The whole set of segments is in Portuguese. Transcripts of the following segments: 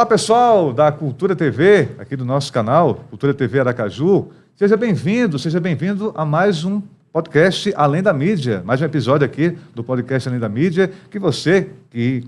Olá, pessoal da Cultura TV, aqui do nosso canal, Cultura TV Aracaju. Seja bem-vindo a mais um podcast Além da Mídia, mais um episódio aqui do podcast Além da Mídia, que você que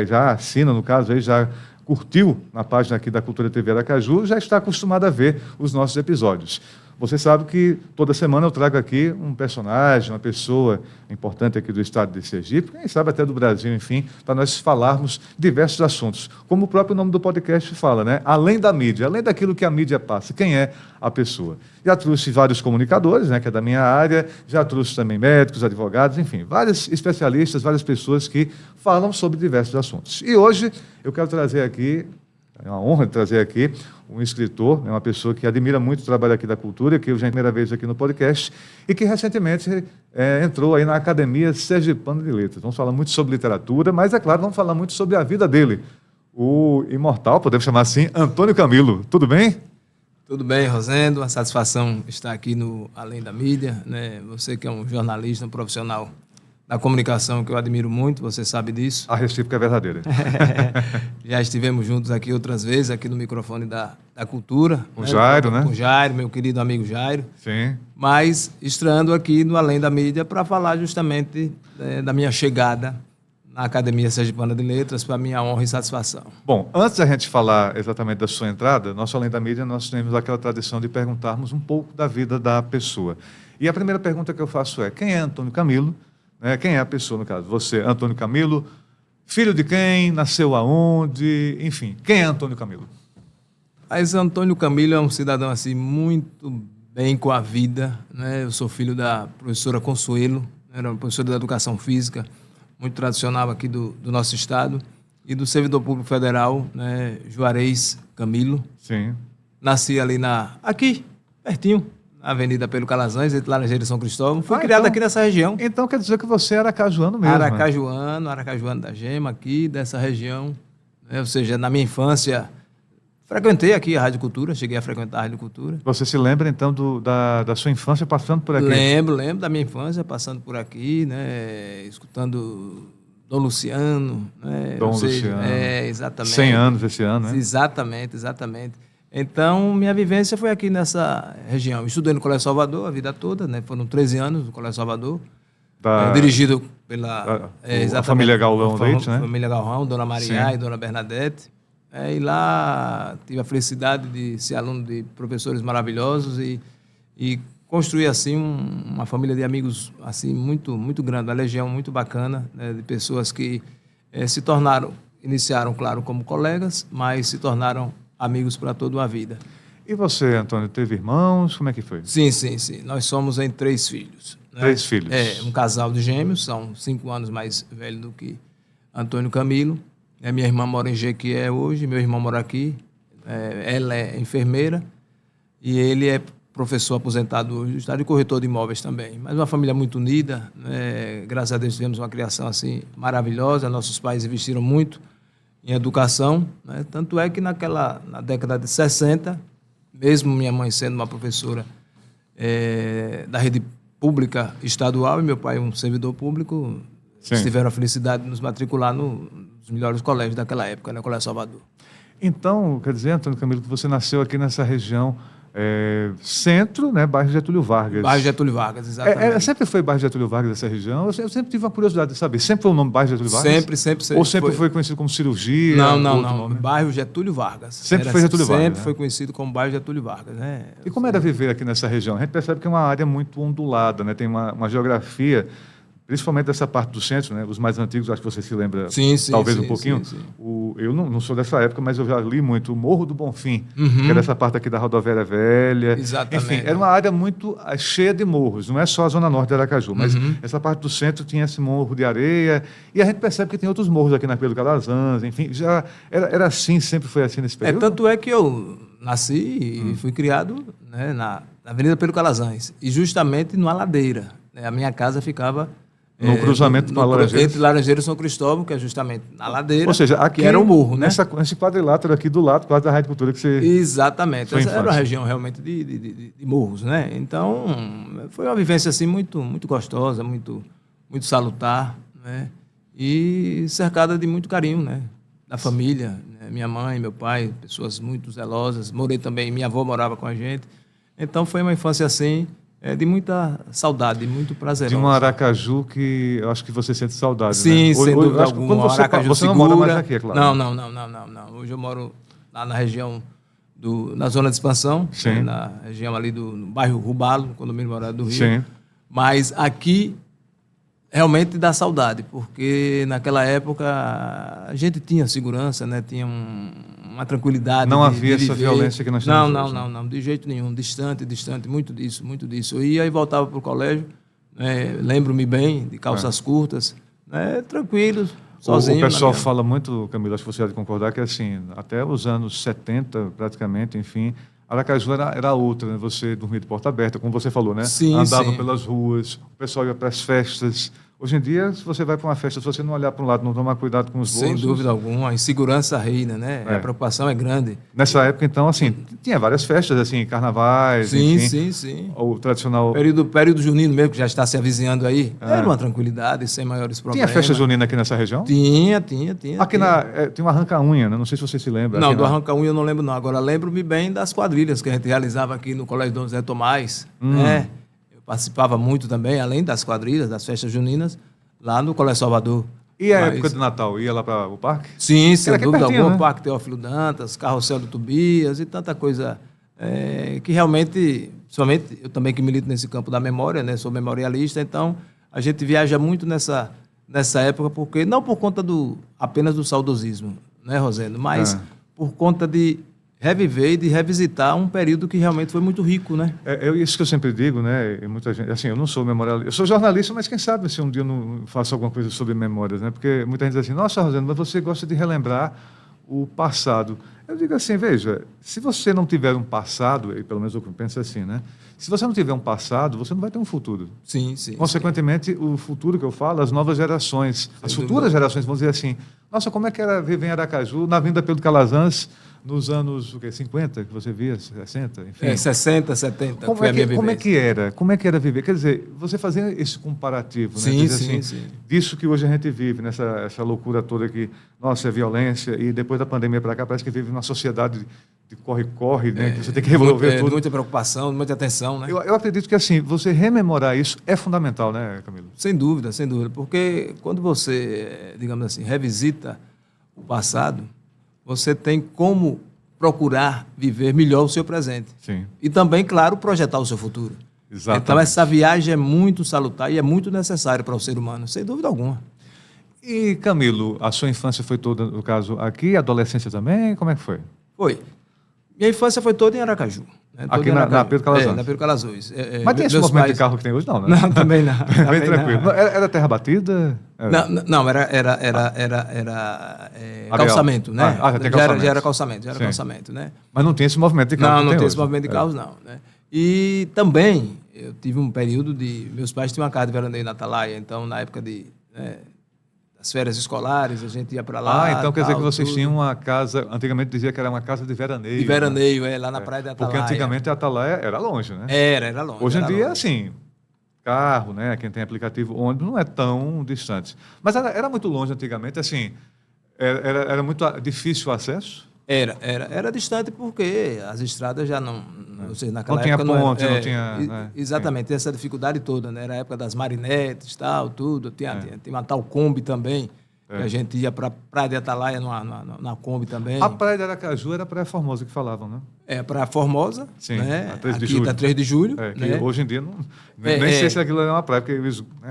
já assina, no caso, aí já curtiu na página aqui da Cultura TV Aracaju, já está acostumado a ver os nossos episódios. Você sabe que toda semana eu trago aqui um personagem, uma pessoa importante aqui do estado de Sergipe, quem sabe até do Brasil, enfim, para nós falarmos diversos assuntos. Como o próprio nome do podcast fala, né? Além da mídia, além daquilo que a mídia passa, quem é a pessoa? Já trouxe vários comunicadores, né, que é da minha área, já trouxe também médicos, advogados, enfim, vários especialistas, várias pessoas que falam sobre diversos assuntos. E hoje eu quero trazer aqui, é uma honra trazer aqui um escritor, uma pessoa que admira muito o trabalho aqui da cultura, que eu já é a primeira vez aqui no podcast, e que recentemente entrou aí na Academia Sergipana de Letras. Vamos falar muito sobre literatura, mas, é claro, vamos falar muito sobre a vida dele. O imortal, podemos chamar assim, Antônio Camilo. Tudo bem? Tudo bem, Rosendo. Uma satisfação estar aqui no Além da Mídia, né? Você que é um jornalista, um profissional da comunicação que eu admiro muito, você sabe disso. A recíproca é verdadeira. Já estivemos juntos aqui outras vezes, aqui no microfone da Cultura. Com o Jairo, né? Com o Jairo, meu querido amigo Jairo. Sim. Mas estreando aqui no Além da Mídia para falar justamente da minha chegada na Academia Sergipana de Letras, para minha honra e satisfação. Bom, antes da gente falar exatamente da sua entrada, nosso Além da Mídia, nós temos aquela tradição de perguntarmos um pouco da vida da pessoa. E a primeira pergunta que eu faço é: quem é Antônio Camilo? Quem é a pessoa, no caso? Você, Antônio Camilo, filho de quem? Nasceu aonde? Enfim, quem é Antônio Camilo? Mas Antônio Camilo é um cidadão assim muito bem com a vida, né? Eu sou filho da professora Consuelo, era uma professora de Educação Física, muito tradicional aqui do nosso estado, e do servidor público federal, né? Juarez Camilo. Sim. Nasci ali aqui, pertinho, na Avenida Pelo Calazans, entre Laranjeiras e São Cristóvão. Fui criado aqui nessa região. Então quer dizer que você é aracajuano mesmo. Aracajuano da Gema, aqui dessa região. Né? Ou seja, na minha infância, frequentei aqui a Rádio Cultura, cheguei a frequentar a Rádio Cultura. Você se lembra, então, da sua infância passando por aqui? Lembro da minha infância passando por aqui, né? Escutando Dom Luciano. Né? Luciano. Exatamente. 100 anos esse ano, né? Exatamente. Então, minha vivência foi aqui nessa região. Estudei no Colégio Salvador a vida toda, né? Foram 13 anos no Colégio Salvador. Dirigido pela... a família Galvão Leite, né? Família Galvão, Dona Maria e Dona Bernadette. E lá tive a felicidade de ser aluno de professores maravilhosos e construir, assim, uma família de amigos, assim, muito, muito grande, uma legião muito bacana, né? De pessoas que iniciaram, claro, como colegas, mas se tornaram amigos para toda uma vida. E você, Antônio, teve irmãos? Como é que foi? Sim. Nós somos em 3 filhos. Né? 3 filhos? Um casal de gêmeos, são 5 anos mais velho do que Antônio Camilo. Minha irmã mora em Jequié hoje, meu irmão mora aqui. Ela é enfermeira e ele é professor aposentado hoje do estado e corretor de imóveis também. Mas uma família muito unida, né? Graças a Deus tivemos uma criação assim maravilhosa, nossos pais investiram muito em educação, né? Tanto é que na década de 60, mesmo minha mãe sendo uma professora da rede pública estadual e meu pai um servidor público, eles tiveram a felicidade de nos matricular nos melhores colégios daquela época, no Colégio Salvador. Então, quer dizer, Antônio Camilo, que você nasceu aqui nessa região centro, né, bairro Getúlio Vargas. Bairro Getúlio Vargas, exatamente. Sempre foi bairro Getúlio Vargas essa região? Eu sempre tive uma curiosidade de saber. Sempre foi o nome bairro Getúlio Vargas? Sempre. Ou sempre foi conhecido como cirurgia? Não. Bairro Getúlio Vargas. Sempre foi Getúlio Vargas. Sempre foi conhecido como bairro Getúlio Vargas, né? E como era viver aqui nessa região? A gente percebe que é uma área muito ondulada, né? Tem uma geografia, principalmente dessa parte do centro, né? Os mais antigos, acho que você se lembra talvez um pouquinho. Sim. Eu não sou dessa época, mas eu já li muito o Morro do Bonfim, que é dessa parte aqui da Rodoviária Velha. Exatamente. Enfim, era uma área muito cheia de morros, não é só a zona norte de Aracaju, mas essa parte do centro tinha esse morro de areia, e a gente percebe que tem outros morros aqui na Pedro Calazans, enfim, já era assim, sempre foi assim nesse período? Tanto é que eu nasci e fui criado, né, na Avenida Pedro Calazans, e justamente numa ladeira, né? A minha casa ficava no cruzamento com a Laranjeiras. Entre Laranjeiras e São Cristóvão, que é justamente na ladeira. Ou seja, aqui que era o morro, né? Nesse quadrilátero aqui do lado, quase da Rádio Cultura que você... Exatamente. Essa era uma região realmente de morros, né? Então, foi uma vivência assim muito, muito gostosa, muito, muito salutar, né? E cercada de muito carinho, né? Da família, né? minha mãe, meu pai, pessoas muito zelosas. Morei também, minha avó morava com a gente. Então foi uma infância assim, de muita saudade, muito prazerosa. De um Aracaju que eu acho que você sente saudade, Sim, né? sem dúvida alguma. Quando Aracaju você não segura. mora mais aqui, é claro. Não. Hoje eu moro lá na região, na zona de expansão, né, na região ali no bairro Rubalo, no condomínio Morada do Rio. Sim. Mas aqui realmente dá saudade, porque naquela época a gente tinha segurança, né? Tinha uma tranquilidade. Não havia essa viver. violência que nós temos hoje. Não, de jeito nenhum. Distante, muito disso. Eu ia e voltava para o colégio, né? Lembro-me bem, de calças curtas, né? Tranquilo, sozinho. O pessoal fala muito, Camilo, acho que você deve concordar, que assim, até os anos 70, praticamente, enfim, Aracaju era outra, né? Você dormia de porta aberta, como você falou, né? Sim, andava sim. pelas ruas, o pessoal ia para as festas. Hoje em dia, se você vai para uma festa, se você não olhar para um lado, não tomar cuidado com os bolsos... Sem dúvida alguma, a insegurança reina, né? A preocupação é grande. Nessa época, então, assim, tinha várias festas, assim, carnavais, enfim. Sim. O tradicional... Período junino mesmo, que já está se avizinhando aí, era uma tranquilidade, sem maiores problemas. Tinha festa junina aqui nessa região? Tinha. Aqui tem um arranca-unha, né? Não sei se você se lembra. Não, do arranca-unha eu não lembro não. Agora, lembro-me bem das quadrilhas que a gente realizava aqui no Colégio Dom José Tomás, né? Eu participava muito também, além das quadrilhas, das festas juninas, lá no Colégio Salvador. E a época de Natal? Ia lá para o parque? Sim, sem dúvida alguma. Né? Parque Teófilo Dantas, Carrossel do Tobias e tanta coisa que realmente, principalmente eu também que milito nesse campo da memória, né? Sou memorialista, então a gente viaja muito nessa época, porque não por conta apenas do saudosismo, né, Rosendo? Mas por conta de reviver e de revisitar um período que realmente foi muito rico, né? Isso que eu sempre digo, né? E muita gente, assim, eu não sou memorialista, eu sou jornalista, mas quem sabe se um dia eu não faço alguma coisa sobre memórias, né? Porque muita gente diz assim, nossa, Rosendo, mas você gosta de relembrar o passado. Eu digo assim, veja, se você não tiver um passado, e pelo menos eu penso assim, né? Se você não tiver um passado, você não vai ter um futuro. Sim. Consequentemente, o futuro que eu falo, as novas gerações, as futuras gerações vão dizer assim, nossa, como é que era viver em Aracaju, na Vinda Pedro Calazans, nos anos 50, que você via, 60, enfim. 60, 70, como é que era viver? Quer dizer, você fazer esse comparativo, sim, né? Sim. Disso que hoje a gente vive, essa loucura toda que, nossa, é violência, e depois da pandemia para cá, parece que vive numa sociedade de corre-corre, né? Que você tem que resolver tudo. Muita preocupação, muita atenção, né? Eu acredito que, assim, você rememorar isso é fundamental, né, Camilo? Sem dúvida, porque quando você, digamos assim, revisita o passado, você tem como procurar viver melhor o seu presente. Sim. E também, claro, projetar o seu futuro. Exatamente. Então, essa viagem é muito salutar e é muito necessária para o ser humano, sem dúvida alguma. E, Camilo, a sua infância foi toda, no caso, aqui, a adolescência também? Como é que foi? Foi. Minha infância foi toda em Aracaju. Né? Aqui na Pedro Calazans? Na Pedro Calazans. Mas tem esse movimento de carro que tem hoje, não, né? Não, também não. Bem tranquilo. Não. Era terra batida? Não, era calçamento, né? Já era calçamento, né? Mas não tem esse movimento de carro. Não tem esse movimento de carros, não. Né? E também, eu tive um período meus pais tinham uma casa de veraneio na Atalaia, então na época das férias escolares, a gente ia para lá. Então quer dizer que vocês tinham uma casa, antigamente dizia que era uma casa de veraneio. De veraneio, lá na praia da Atalaia. Porque antigamente a Atalaia era longe, né? Era longe. Hoje em dia, assim, carro, né? Quem tem aplicativo, ônibus, não é tão distante. Mas era muito longe antigamente, assim, era muito difícil o acesso? Era distante porque as estradas já não sei, naquela não tinha época ponte, não tinha... Né? Exatamente, essa dificuldade toda, né? Era a época das marinetes, tal, tudo. Tinha uma tal Kombi também, que a gente ia para a Praia de Atalaia na Kombi também. A Praia de Aracaju era a Praia Formosa que falavam, né? Praia Formosa, sim, né? A 3 de aqui julho. Da 3 de julho. Né? Hoje em dia, nem sei se aquilo é uma praia, porque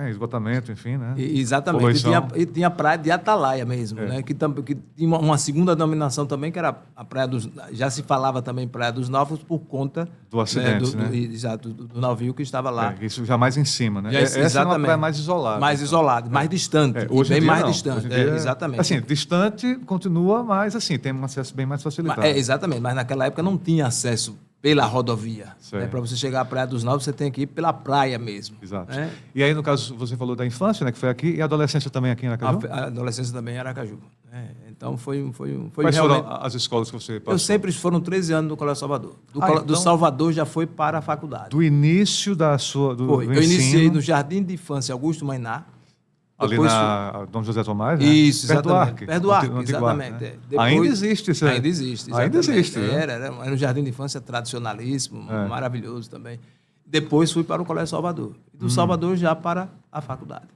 esgotamento, enfim, né? Exatamente. E tinha a Praia de Atalaia mesmo, né? Que tinha uma segunda denominação também, que era a Praia dos... Já se falava também Praia dos Novos por conta... Do acidente, né? Exato, do navio que estava lá. Isso já mais em cima, né? Essa é uma praia mais isolada. Mais isolada, mais distante. Hoje bem em dia, mais não. distante. Exatamente. Assim, distante continua, mas assim, tem um acesso bem mais facilitado. Exatamente, mas naquela época não tinha acesso pela rodovia. Né? Para você chegar à Praia dos Novos, você tem que ir pela praia mesmo. Exato. Né? E aí, no caso, você falou da infância, né, que foi aqui, e a adolescência também aqui em Aracaju? A adolescência também em Aracaju. Então, foi Quais realmente... foram as escolas que você passou? Foram 13 anos no Colégio Salvador. Do Salvador já foi para a faculdade. Do início do Eu ensino... iniciei no Jardim de Infância Augusto Mainá. Ali Depois na Dom José Tomás, né? Isso, Perto do exatamente. Arque. Perto do Arque, No Antigo Arque, exatamente. né? Depois, ainda existe isso aí. Ainda existe, Ainda exatamente. existe. Né? Era um jardim de infância tradicionalíssimo, maravilhoso também. Depois fui para o Colégio Salvador. E do Salvador já para a faculdade.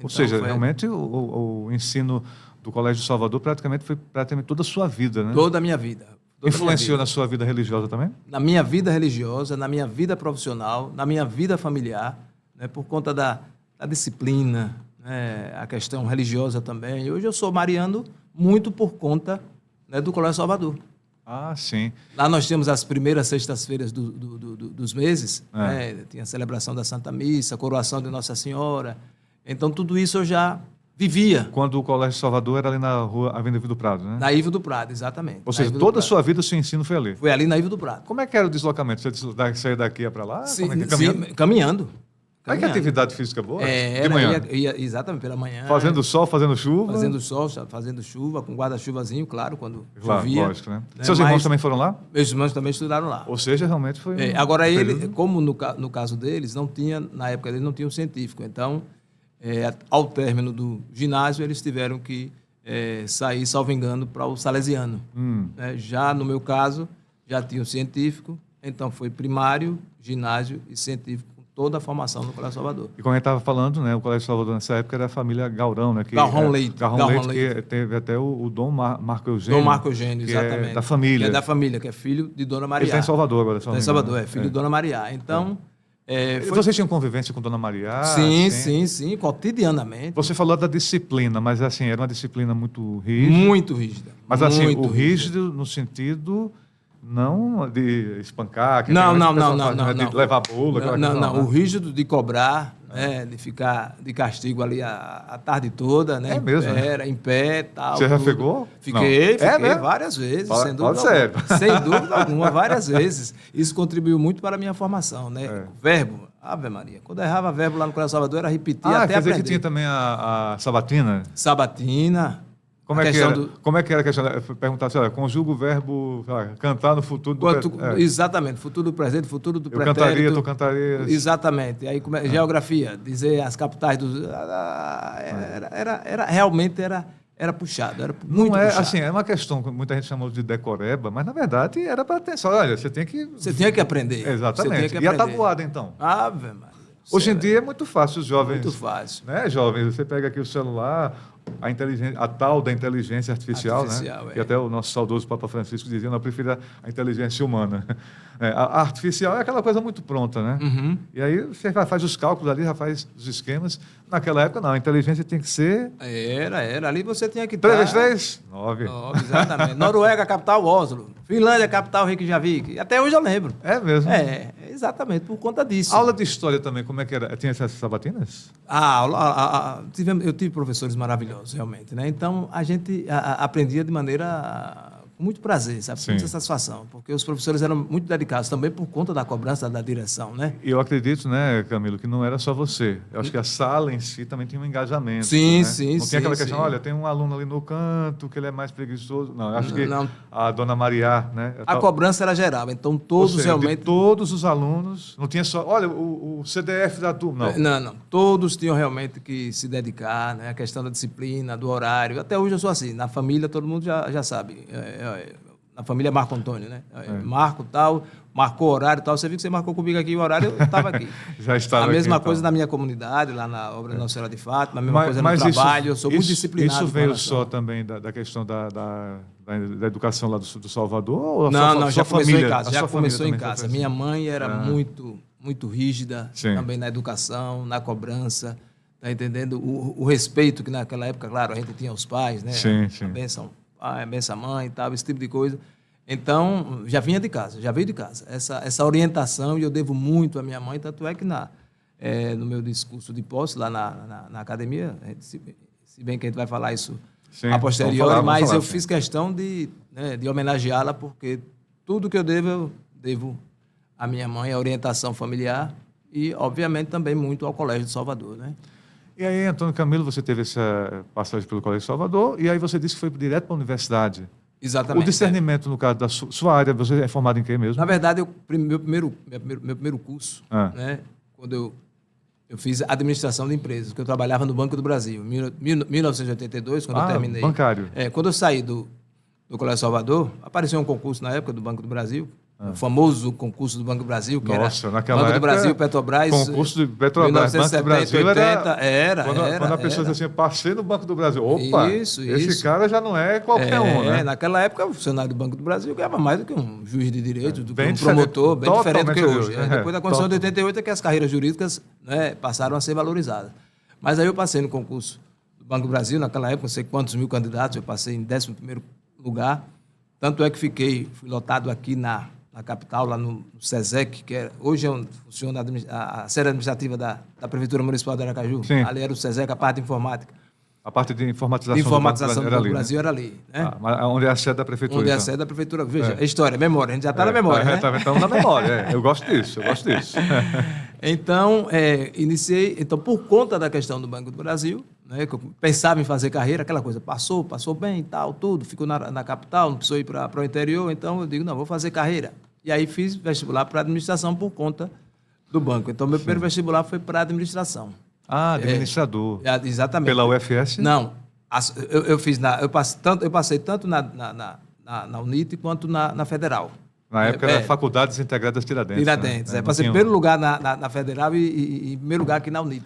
Ou seja, realmente o ensino do Colégio Salvador foi praticamente toda a sua vida, né? Toda a minha vida. Influenciou na sua vida religiosa também? Na minha vida religiosa, na minha vida profissional, na minha vida familiar, né, por conta da disciplina, né, a questão religiosa também. E hoje eu sou mariano muito por conta, né, do Colégio Salvador. Ah, sim. Lá nós tínhamos as primeiras sextas-feiras dos meses, né, tinha a celebração da Santa Missa, a coroação de Nossa Senhora. Então, tudo isso eu já vivia. Quando o Colégio Salvador era ali na rua Avenida Ivo do Prado, né? Na Ivo do Prado, exatamente. Ou seja, toda a sua vida, o seu ensino foi ali. Foi ali na Ivo do Prado. Como é que era o deslocamento? Você saía daqui para lá? Sim, Como é que, caminhando? sim, caminhando. Aí que atividade física boa? Era, de manhã? Exatamente, pela manhã. Fazendo sol, fazendo chuva? Fazendo sol, fazendo chuva, com guarda-chuvazinho, claro, quando Claro, chovia. lógico, né? Seus irmãos também foram lá? Meus irmãos também estudaram lá. Ou seja, realmente foi... Agora, como no caso deles, não tinha, na época deles, não tinha um científico. Então, ao término do ginásio, eles tiveram que sair, salvo engano, para o Salesiano. Já no meu caso, já tinha um científico, então foi primário, ginásio e científico, com toda a formação no Colégio Salvador. E como a gente estava falando, né, o Colégio Salvador nessa época era a família Gaurão, né? Galrão Leite. Galrão Leite, que teve até o Dom Marco Eugênio. Dom Marco Eugênio, exatamente. É da família. Que é da família, que é filho de Dona Maria. Ele está em Salvador agora. Está em Salvador, filho de Dona Maria. Então... Vocês tinham convivência com Dona Maria? Sim, cotidianamente. Você falou da disciplina, mas assim, era uma disciplina muito rígida. Muito rígida. Mas muito assim, o rígido no sentido não de espancar, que não, de levar bolo. Não, o rígido de cobrar, né, de ficar de castigo ali a tarde toda, né? É mesmo? Era em pé, tal. Você já pegou? Fiquei várias vezes, sem dúvida alguma. Sem dúvida alguma, várias vezes. Isso contribuiu muito para a minha formação, né? Verbo, Ave Maria. Quando eu errava verbo lá no Colégio Salvador, era repetir até aprender. Que tinha também a sabatina? Sabatina. Como é que era a questão? Perguntar assim, olha, conjuga o verbo cantar no futuro do presente. Exatamente, futuro do presente, futuro do pretérito. Tu cantarias. Exatamente. Aí, geografia, dizer as capitais dos... Realmente era puxado, era muito puxado. Assim, é uma questão que muita gente chamou de decoreba, mas na verdade era para atenção. Olha, você tinha que aprender. Exatamente. E a tabuada, então? Ave Maria. Hoje em dia é muito fácil os jovens... Muito fácil. Né, jovens? Você pega aqui o celular, a tal da inteligência artificial, né? Que até o nosso saudoso Papa Francisco dizia, não, eu prefiro a inteligência humana. A artificial é aquela coisa muito pronta, né? Uhum. E aí você faz os cálculos ali, já faz os esquemas. Naquela época, não, a inteligência tem que ser... Era. Ali você tinha que 3 vezes 3? 9. Exatamente. Noruega, capital, Oslo. Finlândia, capital, Reykjavik. Até hoje eu lembro. É mesmo? Exatamente, por conta disso. Aula de história também, como é que era? Tinha essas sabatinas? Eu tive professores maravilhosos, realmente, né? Então, a gente aprendia de maneira... com muito prazer, sabe? Com muita satisfação, porque os professores eram muito dedicados também por conta da cobrança da direção, né? E eu acredito, né, Camilo, que não era só você. Eu acho que a sala em si também tinha um engajamento. Sim, né? sim, Não tinha aquela questão, olha, tem um aluno ali no canto que ele é mais preguiçoso. Não, eu acho que a Dona Maria, né? A cobrança era geral, então todos realmente... De todos os alunos, não tinha só, olha, o CDF da turma, não. Não. Todos tinham realmente que se dedicar, né? A questão da disciplina, do horário. Até hoje eu sou assim, na família todo mundo já sabe. Na família Marco Antônio, né? Marco tal, marcou horário tal. Você viu que você marcou comigo aqui o horário, eu estava aqui. Já estava aqui. A mesma coisa então. Na minha comunidade, lá na obra Nossa Senhora de Fátima, a mesma coisa no trabalho, eu sou muito disciplinado. Isso veio só também da questão da educação lá do Salvador? Ou não, já começou família, em casa. Já começou em casa. Assim? Minha mãe era muito rígida, também na educação, na cobrança. Tá entendendo? O respeito que naquela época, claro, a gente tinha os pais, né? Sim. A bênção pai, a bênção mãe e tal, esse tipo de coisa. Então, já veio de casa. Essa orientação, e eu devo muito à minha mãe, tanto é que no meu discurso de posse, lá na academia, se bem que a gente vai falar isso a posteriori, mas eu fiz questão de homenageá-la, porque tudo que eu devo à minha mãe, a orientação familiar e, obviamente, também muito ao Colégio de Salvador, né? E aí, Antônio Camilo, você teve essa passagem pelo Colégio de Salvador, e aí você disse que foi direto para a universidade. Exatamente. O discernimento, no caso da sua área, você é formado em quê mesmo? Na verdade, meu primeiro curso, né, quando Eu fiz administração de empresas, porque eu trabalhava no Banco do Brasil. Em 1982, quando eu terminei. Bancário. Quando eu saí do Colégio Salvador, apareceu um concurso na época do Banco do Brasil, o famoso concurso do Banco do Brasil, que Nossa, era naquela Banco do época, Brasil, Petrobras. Concurso de Petrobras, 1970, Banco do Brasil 80, quando a pessoa diz assim, passei no Banco do Brasil. Opa, esse cara já não é qualquer um, né? Naquela época, o funcionário do Banco do Brasil ganhava mais do que um juiz de direito, do que Bem um promotor, bem diferente do que hoje. diferente. Depois da Constituição de 88 é que as carreiras jurídicas, né, passaram a ser valorizadas. Mas aí eu passei no concurso do Banco do Brasil, naquela época, não sei quantos mil candidatos, eu passei em 11º lugar. Tanto é que fui lotado aqui na capital, lá no SESEC, que hoje é onde funciona a sede administrativa da Prefeitura Municipal de Aracaju. Sim. Ali era o SESEC, a parte de informática. A parte de informatização, De informatização do Banco do né? Brasil era ali. Né? Mas onde é a sede da Prefeitura? Onde é a então? sede da Prefeitura. Veja, é história, memória. A gente já está na memória, né? Estamos na memória. Eu gosto disso. Então, iniciei. Então, por conta da questão do Banco do Brasil, né, que eu pensava em fazer carreira, aquela coisa, passou bem e tal, tudo, ficou na capital, não precisou ir para o interior, então eu digo, não, vou fazer carreira. E aí fiz vestibular para administração por conta do banco. Então, meu primeiro vestibular foi para administração. Ah, administrador. Exatamente. Pela UFS? Não. Eu passei tanto na UNIT quanto na Federal. Na época era Faculdades Integradas Tiradentes. Tiradentes. Né? Passei em primeiro lugar na Federal e em primeiro lugar aqui na UNIT.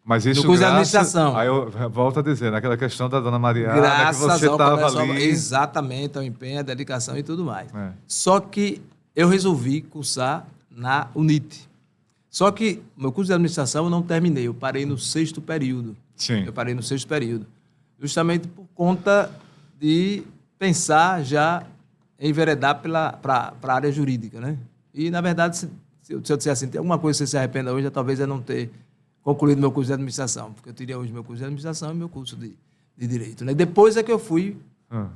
Mas isso no curso de administração. Aí eu volto a dizer, naquela questão da dona Mariana, graças que você estava ali. Exatamente, ao empenho, à dedicação e tudo mais. Só que eu resolvi cursar na UNIT. Só que meu curso de administração eu não terminei, eu parei no 6º período. Sim. Eu parei no 6º período. Justamente por conta de pensar já em enveredar para a área jurídica, né? E, na verdade, se eu disser assim, tem alguma coisa que você se arrependa hoje, talvez é não ter concluído meu curso de administração, porque eu teria hoje meu curso de administração e meu curso de direito, né? Depois é que eu fui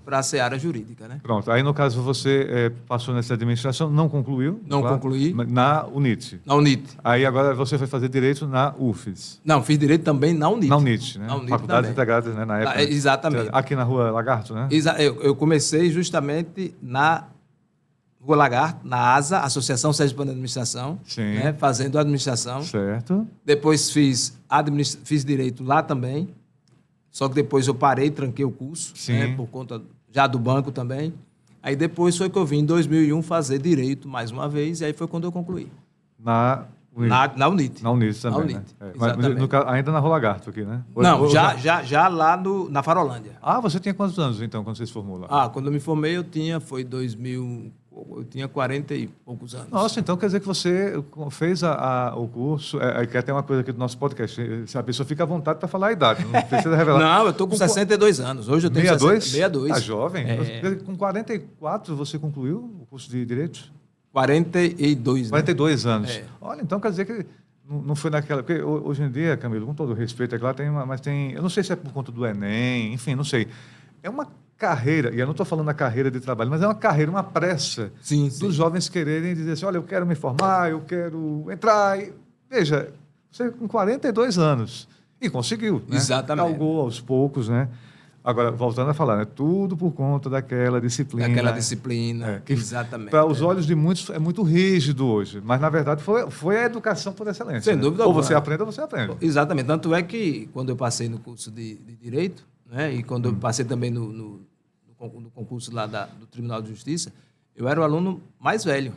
para a seara jurídica, né? Pronto. Aí, no caso, você passou nessa administração, não concluiu? Não concluí. Na UNIT? Na UNIT. Aí, agora, você foi fazer direito na UFES? Não, fiz direito também na UNIT. Na UNIT, né? Na UNIT Faculdades também. Integradas, né? Na época. Exatamente. Aqui na Rua Lagarto, né? Eu comecei justamente na Rua Lagarto, na ASA, Associação Sergipana de Administração, né, fazendo administração. Certo. Depois fiz direito lá também, só que depois eu parei, tranquei o curso, né, por conta já do banco também. Aí depois foi que eu vim, em 2001, fazer direito mais uma vez, e aí foi quando eu concluí. Na UNIT? Na UNIT. Na UNIT também, na UNIT, né? Exatamente. Mas ainda na Rua Lagarto aqui, né? Não, já lá na Farolândia. Ah, você tinha quantos anos, então, quando você se formou lá? Quando eu me formei, foi 2000... Eu tinha 40 e poucos anos. Nossa, então quer dizer que você fez o curso, que até uma coisa aqui do nosso podcast, se a pessoa fica à vontade para falar a idade, não precisa revelar. Não, eu estou com 62 anos, hoje eu tenho 62. Tá jovem? Com 44 você concluiu o curso de Direito? 42, né? 42 anos. Olha, então quer dizer que não foi naquela... Porque hoje em dia, Camilo, com todo respeito, é claro, mas tem... Eu não sei se é por conta do Enem, enfim, não sei. É uma carreira, e eu não estou falando da carreira de trabalho, mas é uma carreira, uma pressa dos jovens quererem dizer assim, olha, eu quero me formar, eu quero entrar. Veja, você com 42 anos, e conseguiu, né? Exatamente. Galgou aos poucos, né? Agora, voltando a falar, né? Tudo por conta daquela disciplina. Exatamente. Para os olhos de muitos é muito rígido hoje, mas na verdade foi a educação por excelência. Sem dúvida alguma. Ou você aprende ou você aprende. Exatamente. Tanto é que quando eu passei no curso de Direito, né, e quando eu passei também no concurso lá do Tribunal de Justiça, eu era o aluno mais velho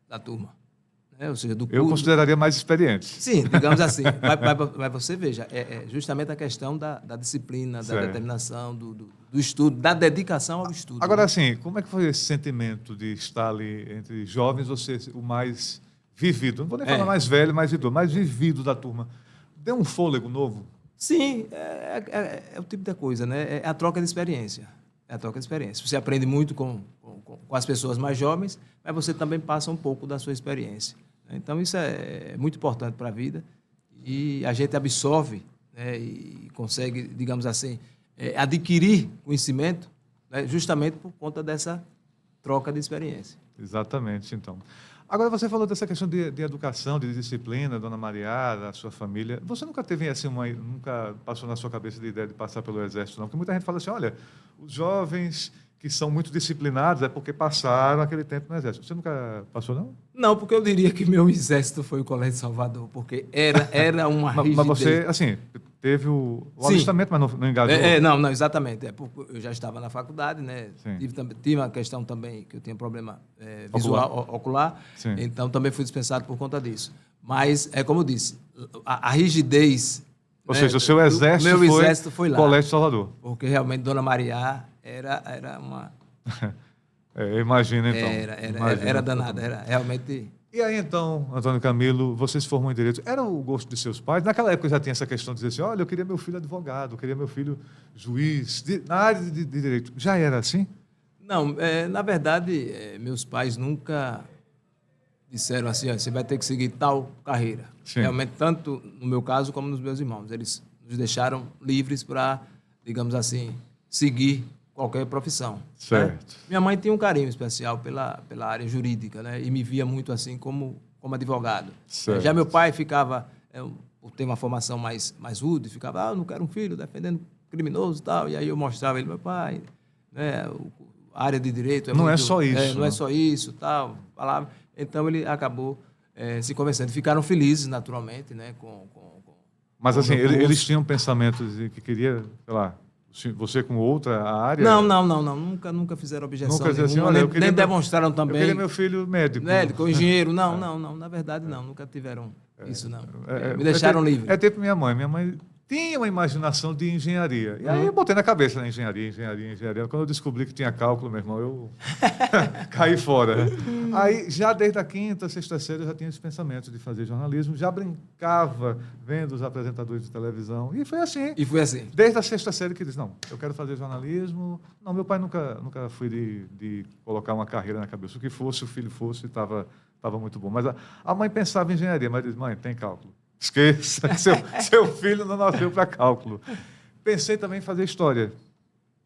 da turma. Né? Ou seja, do curso. Eu consideraria mais experiente. Sim, digamos assim. Mas você veja, é justamente a questão da disciplina, da determinação, do estudo, da dedicação ao estudo. Agora, assim, como é que foi esse sentimento de estar ali entre jovens, você o mais vivido? Não vou nem falar mais velho, mais idoso, mais vivido da turma. Deu um fôlego novo? Sim, é o tipo de coisa, né? É a troca de experiência. Você aprende muito com as pessoas mais jovens, mas você também passa um pouco da sua experiência. Então, isso é muito importante para a vida e a gente absorve, né, e consegue, digamos assim, adquirir conhecimento, né, justamente por conta dessa troca de experiência. Exatamente, então. Agora, você falou dessa questão de educação, de disciplina, dona Maria, da sua família. Você nunca teve assim, nunca passou na sua cabeça a ideia de passar pelo Exército, não? Porque muita gente fala assim, olha, os jovens que são muito disciplinados é porque passaram aquele tempo no Exército. Você nunca passou, não? Não, porque eu diria que meu exército foi o Colégio de Salvador, porque era uma rigidez. Mas você, assim, teve o alistamento, mas não engajou? Não, exatamente. Porque eu já estava na faculdade, né? Tive uma questão também, que eu tinha problema visual, ocular. Então, também fui dispensado por conta disso. Mas, como eu disse, a rigidez... Ou seja, o seu exército foi lá. Colégio de Salvador. Porque, realmente, Dona Maria era uma... Imagina, então. Era danada, era realmente... E aí, então, Antônio Camilo, você se formou em Direito. Era o gosto de seus pais? Naquela época já tinha essa questão de dizer assim, olha, eu queria meu filho advogado, eu queria meu filho juiz, na área de Direito. Já era assim? Não, na verdade, meus pais nunca disseram assim, você vai ter que seguir tal carreira. Sim. Realmente, tanto no meu caso como nos meus irmãos. Eles nos deixaram livres para, digamos assim, seguir qualquer profissão. Certo. Né? Minha mãe tinha um carinho especial pela área jurídica, né? E me via muito assim como advogado. Certo. Já meu pai ficava, por ter uma formação mais rude, ficava, eu não quero um filho defendendo criminoso e tal. E aí eu mostrava ele, meu pai, né? A área de direito não é só isso. Não é só isso, tal. Falava. Então ele acabou se convencendo. Ficaram felizes, naturalmente, né? Mas assim, eles tinham pensamentos de que queria, sei lá, você com outra área? Não. Nunca fizeram objeção nunca nenhuma, assim, olha, nem demonstraram também. Eu queria meu filho médico. Médico ou engenheiro. Não. Na verdade, não. Nunca tiveram isso, não. Me deixaram livre. É tipo minha mãe. Minha mãe tinha uma imaginação de engenharia. E aí eu botei na cabeça, né? Engenharia. Quando eu descobri que tinha cálculo, meu irmão, eu caí fora. Aí, já desde a quinta, sexta série, eu já tinha esse pensamento de fazer jornalismo. Já brincava vendo os apresentadores de televisão. E foi assim. Desde a sexta série que disse, não, eu quero fazer jornalismo. Não, meu pai nunca foi de colocar uma carreira na cabeça. O que fosse, o filho fosse, estava muito bom. Mas a mãe pensava em engenharia, mas disse, mãe, tem cálculo. Esqueça, seu filho não nasceu para cálculo. Pensei também em fazer história,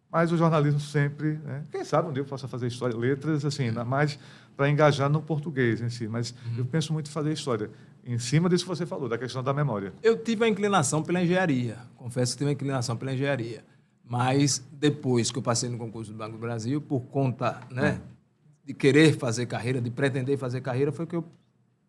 mas o jornalismo sempre, né? Quem sabe um dia eu possa fazer história, letras, assim, mais para engajar no português em si, mas eu penso muito em fazer história, em cima disso que você falou, da questão da memória. Eu tive a inclinação pela engenharia, confesso que tive a inclinação pela engenharia, mas depois que eu passei no concurso do Banco do Brasil, por conta, né, de querer fazer carreira, de pretender fazer carreira, foi que eu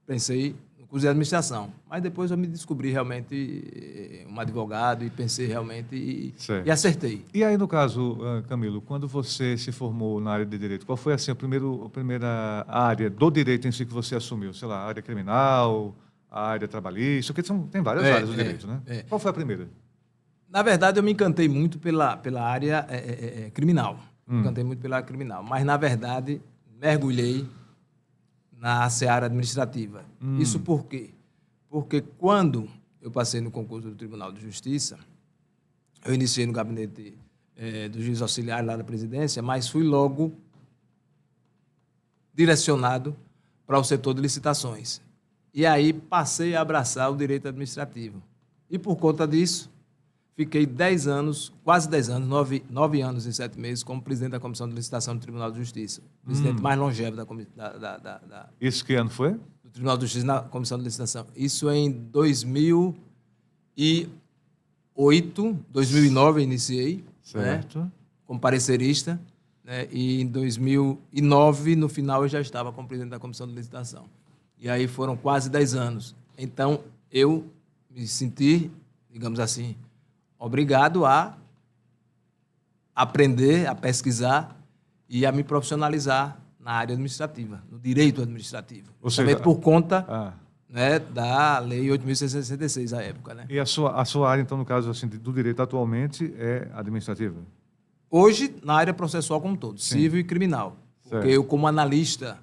pensei curso de administração. Mas depois eu me descobri realmente um advogado e pensei realmente e acertei. E aí, no caso, Camilo, quando você se formou na área de direito, qual foi assim, a primeira área do direito em si que você assumiu? Sei lá, a área criminal, a área trabalhista, porque tem várias áreas do direito, né? Qual foi a primeira? Na verdade, eu me encantei muito pela área criminal. Me encantei muito pela área criminal. Mas, na verdade, mergulhei na seara administrativa. Isso por quê? Porque quando eu passei no concurso do Tribunal de Justiça, eu iniciei no gabinete do juiz auxiliar lá da presidência, mas fui logo direcionado para o setor de licitações. E aí passei a abraçar o direito administrativo. E por conta disso, fiquei 10 anos, quase 10 anos, 9 anos e 7 meses, como presidente da Comissão de Licitação do Tribunal de Justiça. Presidente mais longevo da Isso que ano foi? Do Tribunal de Justiça na Comissão de Licitação. Isso em 2008, 2009 eu iniciei, certo, né, como parecerista, né, e em 2009, no final, eu já estava como presidente da Comissão de Licitação. E aí foram quase 10 anos. Então, eu me senti, digamos assim, obrigado a aprender, a pesquisar e a me profissionalizar na área administrativa, no direito administrativo. Ou seja, por conta né, da Lei 8.666 à época. Né? E a sua área, então, no caso assim, do direito atualmente, é administrativa? Hoje, na área processual como um todo, civil e criminal. Porque eu, como analista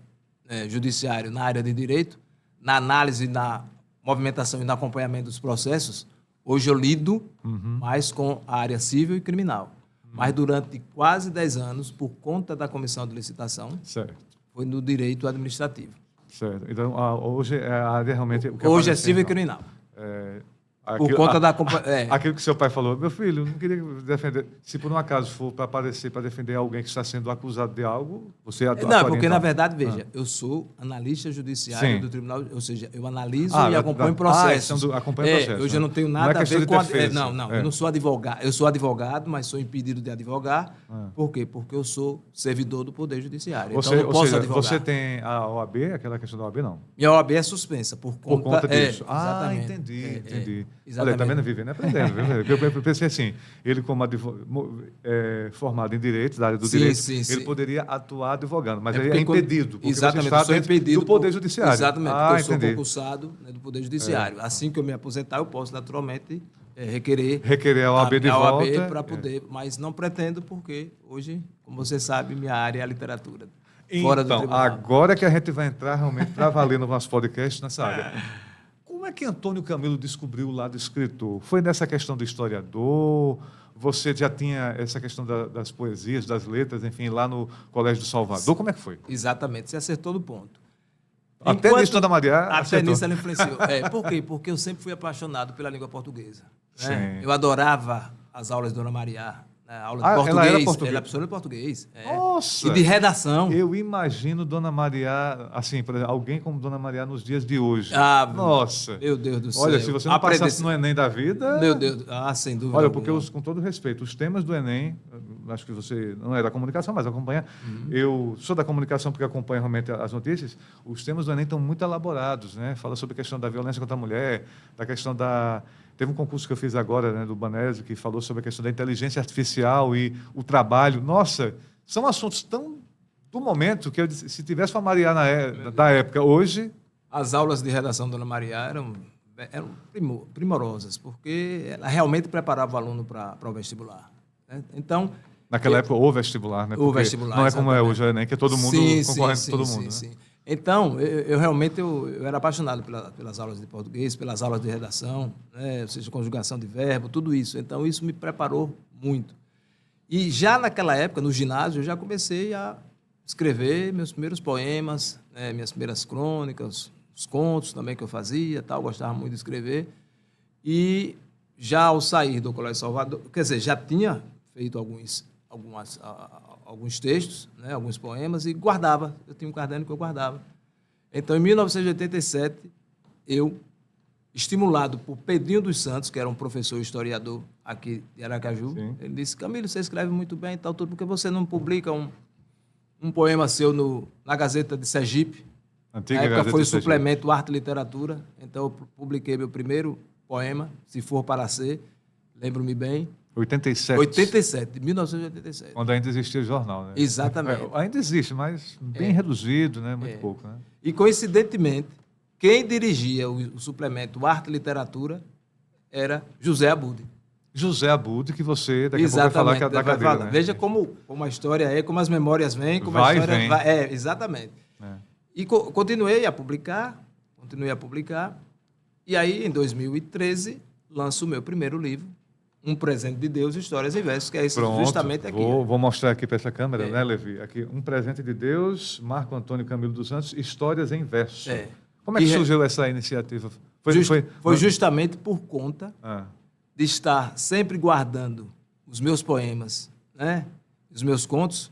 judiciário na área de direito, na análise, na movimentação e no acompanhamento dos processos, hoje eu lido mais com a área civil e criminal. Mas durante quase 10 anos, por conta da comissão de licitação, foi no direito administrativo. Certo. Então, hoje a área realmente... Hoje é civil e criminal. Por conta da... Aquilo que seu pai falou, meu filho, não queria defender. Se por um acaso for para aparecer, para defender alguém que está sendo acusado de algo, você atuaria. Não, porque então. na verdade, veja, eu sou analista judiciário Sim. do tribunal, ou seja, eu analiso e acompanho processos. Acompanha processo. Eu já não tenho Não nada é a ver com... defesa. Eu não sou advogado. Eu sou advogado, mas sou impedido de advogar. Por quê? Porque eu sou servidor do Poder Judiciário. Então, eu não posso advogar. Você tem a OAB, aquela questão da OAB, não? Minha OAB é suspensa por conta disso. Exatamente. Entendi. Exatamente. Olha, tá vendo? Vivendo e aprendendo. Viu? Eu pensei assim, ele como formado em Direito, da área do Direito, ele poderia atuar advogando, mas ele é impedido. Exatamente, eu sou impedido do Poder Judiciário. Exatamente, porque eu sou concursado, né, do Poder Judiciário. Assim que eu me aposentar, eu posso naturalmente requerer a OAB de volta. Para poder, mas não pretendo porque hoje, como você sabe, minha área é a literatura. Fora do tribunal. Agora que a gente vai entrar realmente para valer no nosso podcast nessa área. Como é que Antônio Camilo descobriu o lado escritor? Foi nessa questão do historiador? Você já tinha essa questão das poesias, das letras, enfim, lá no Colégio do Salvador? Como é que foi? Exatamente, você acertou no ponto. Até nisso, Dona Maria até nisso ela influenciou. Por quê? Porque eu sempre fui apaixonado pela língua portuguesa. Né? Sim. Eu adorava as aulas de Dona Maria. Aula de português. Ela era professora de português. Nossa! E de redação. Eu imagino Dona Maria, assim, por exemplo, alguém como Dona Maria nos dias de hoje. Nossa! Meu Deus do céu. Olha, se você não passasse no Enem da vida... Meu Deus, sem dúvida. Olha, porque com todo respeito, os temas do Enem, acho que você não é da comunicação, mas acompanha. Eu sou da comunicação porque acompanho realmente as notícias. Os temas do Enem estão muito elaborados, né? Fala sobre a questão da violência contra a mulher, da questão da... Teve um concurso que eu fiz agora, né, do Banese, que falou sobre a questão da inteligência artificial e o trabalho. Nossa, são assuntos tão do momento que eu disse, se tivesse uma Maria da época, hoje... As aulas de redação da Dona Maria eram primorosas, porque ela realmente preparava o aluno para o vestibular. Né? Então... Naquela época, o vestibular, né? O vestibular, não é como é hoje, né? Que é todo mundo concorrendo com todo mundo. Sim. Então, eu realmente era apaixonado pelas aulas de português, pelas aulas de redação, né? Ou seja, conjugação de verbo, tudo isso. Então, isso me preparou muito. E já naquela época, no ginásio, eu já comecei a escrever meus primeiros poemas, né? Minhas primeiras crônicas, os contos também que eu fazia, tal, gostava muito de escrever. E já ao sair do Colégio Salvador, quer dizer, já tinha feito alguns textos, né, alguns poemas, e guardava. Eu tinha um caderno que eu guardava. Então, em 1987, eu, estimulado por Pedrinho dos Santos, que era um professor historiador aqui de Aracaju, ele disse, Camilo, você escreve muito bem e tal, tudo, por que você não publica um poema seu na Gazeta de Sergipe? Antiga Na época Gazeta foi o de Sergipe. suplemento Arte e Literatura. Então, eu publiquei meu primeiro poema, Se For Para Ser, lembro-me bem, 87. 1987. Quando ainda existia jornal, né? Exatamente. Ainda existe, mas bem reduzido, né? Muito pouco, né? E, coincidentemente, quem dirigia o suplemento Arte e Literatura era José Abud. José Abud, que você daqui a pouco vai falar que é da cadeira, né? Veja como a história é, como as memórias vêm, como vai a história vem. vai. Exatamente. E continuei a publicar. E aí, em 2013, lanço o meu primeiro livro, Um Presente de Deus, Histórias e Versos, que é isso. Pronto, Justamente aqui. Vou mostrar aqui para essa câmera, né, Levi? Aqui, Um Presente de Deus, Marco Antônio Camilo dos Santos, Histórias em Verso. Como é que surgiu essa iniciativa? Foi justamente por conta de estar sempre guardando os meus poemas, né, os meus contos,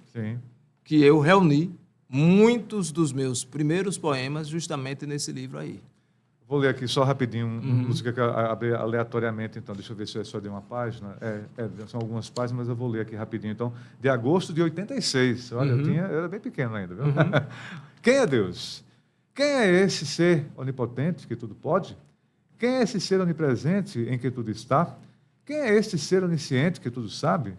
que eu reuni muitos dos meus primeiros poemas justamente nesse livro aí. Vou ler aqui só rapidinho, música que eu abri aleatoriamente, então, deixa eu ver se é só de uma página. São algumas páginas, mas eu vou ler aqui rapidinho. Então, de agosto de 86. Olha, eu era bem pequeno ainda, viu? Quem é Deus? Quem é esse ser onipotente que tudo pode? Quem é esse ser onipresente em que tudo está? Quem é este ser onisciente que tudo sabe?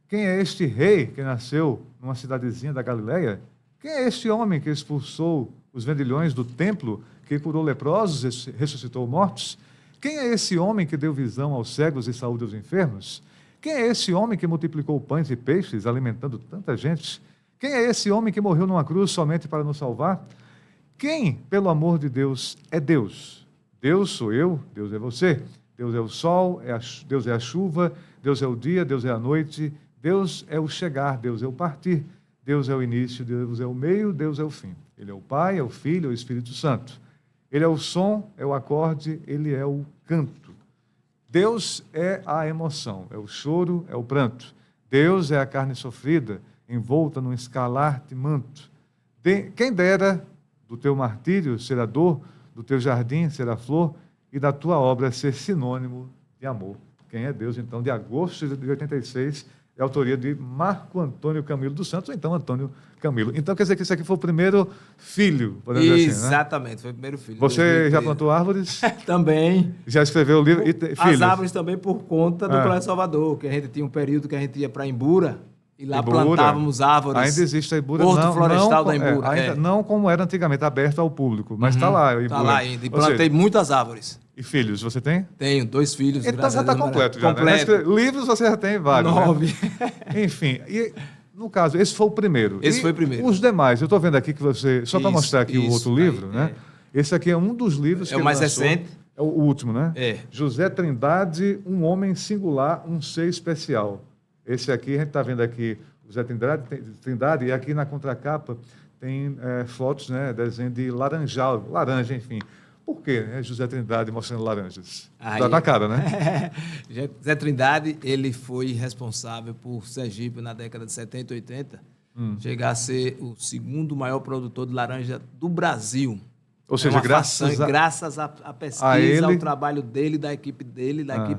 Quem é este rei que nasceu numa cidadezinha da Galileia? Quem é este homem que expulsou os vendilhões do templo, que curou leprosos e ressuscitou mortos? Quem é esse homem que deu visão aos cegos e saúde aos enfermos? Quem é esse homem que multiplicou pães e peixes, alimentando tanta gente? Quem é esse homem que morreu numa cruz somente para nos salvar? Quem, pelo amor de Deus, é Deus? Deus sou eu, Deus é você. Deus é o sol, Deus é a chuva, Deus é o dia, Deus é a noite, Deus é o chegar, Deus é o partir, Deus é o início, Deus é o meio, Deus é o fim. Ele é o Pai, é o Filho, é o Espírito Santo. Ele é o som, é o acorde, ele é o canto. Deus é a emoção, é o choro, é o pranto. Deus é a carne sofrida, envolta num escalarte manto. Quem dera do teu martírio ser a dor, do teu jardim ser a flor, e da tua obra ser sinônimo de amor. Quem é Deus, então, de agosto de 86, é a autoria de Marco Antônio Camilo dos Santos, ou então Antônio Camilo. Então, quer dizer que esse aqui foi o primeiro filho, podemos dizer assim, né? Exatamente, foi o primeiro filho. Você 2013. já plantou árvores? Também. Já escreveu o livro? E As filhos? árvores também por conta do Colégio Salvador, que a gente tinha um período que a gente ia para Imbura, e lá Ibura. plantávamos árvores. Ainda existe a Ibura. Porto Florestal da Imbura. Ainda não como era antigamente, aberto ao público, mas está lá. Ibura. Está lá ainda. E Ou plantei seja, muitas árvores. E filhos, você tem? Tenho 2 filhos. Então graças já a está Deus, completo. Já, completo. Né? Livros você já tem vários. 9. Né? Enfim, e no caso, esse foi o primeiro. Esse foi o primeiro. Os demais, eu estou vendo aqui que você. Só para Isso, mostrar aqui o isso, outro livro, aí, né? Esse aqui é um dos livros que É o ele mais lançou. recente. É o último, né? É. José Trindade, um homem singular, um ser especial. Esse aqui, a gente está vendo aqui, José Trindade, e aqui na contracapa tem fotos, né? Desenho de laranjal, laranja, enfim. Por quê, né? José Trindade mostrando laranjas? Dá na cara, né? Zé Trindade, ele foi responsável por Sergipe na década de 70 e 80, chegar a ser o segundo maior produtor de laranja do Brasil. Ou seja, graças à pesquisa, ele, ao trabalho dele, da equipe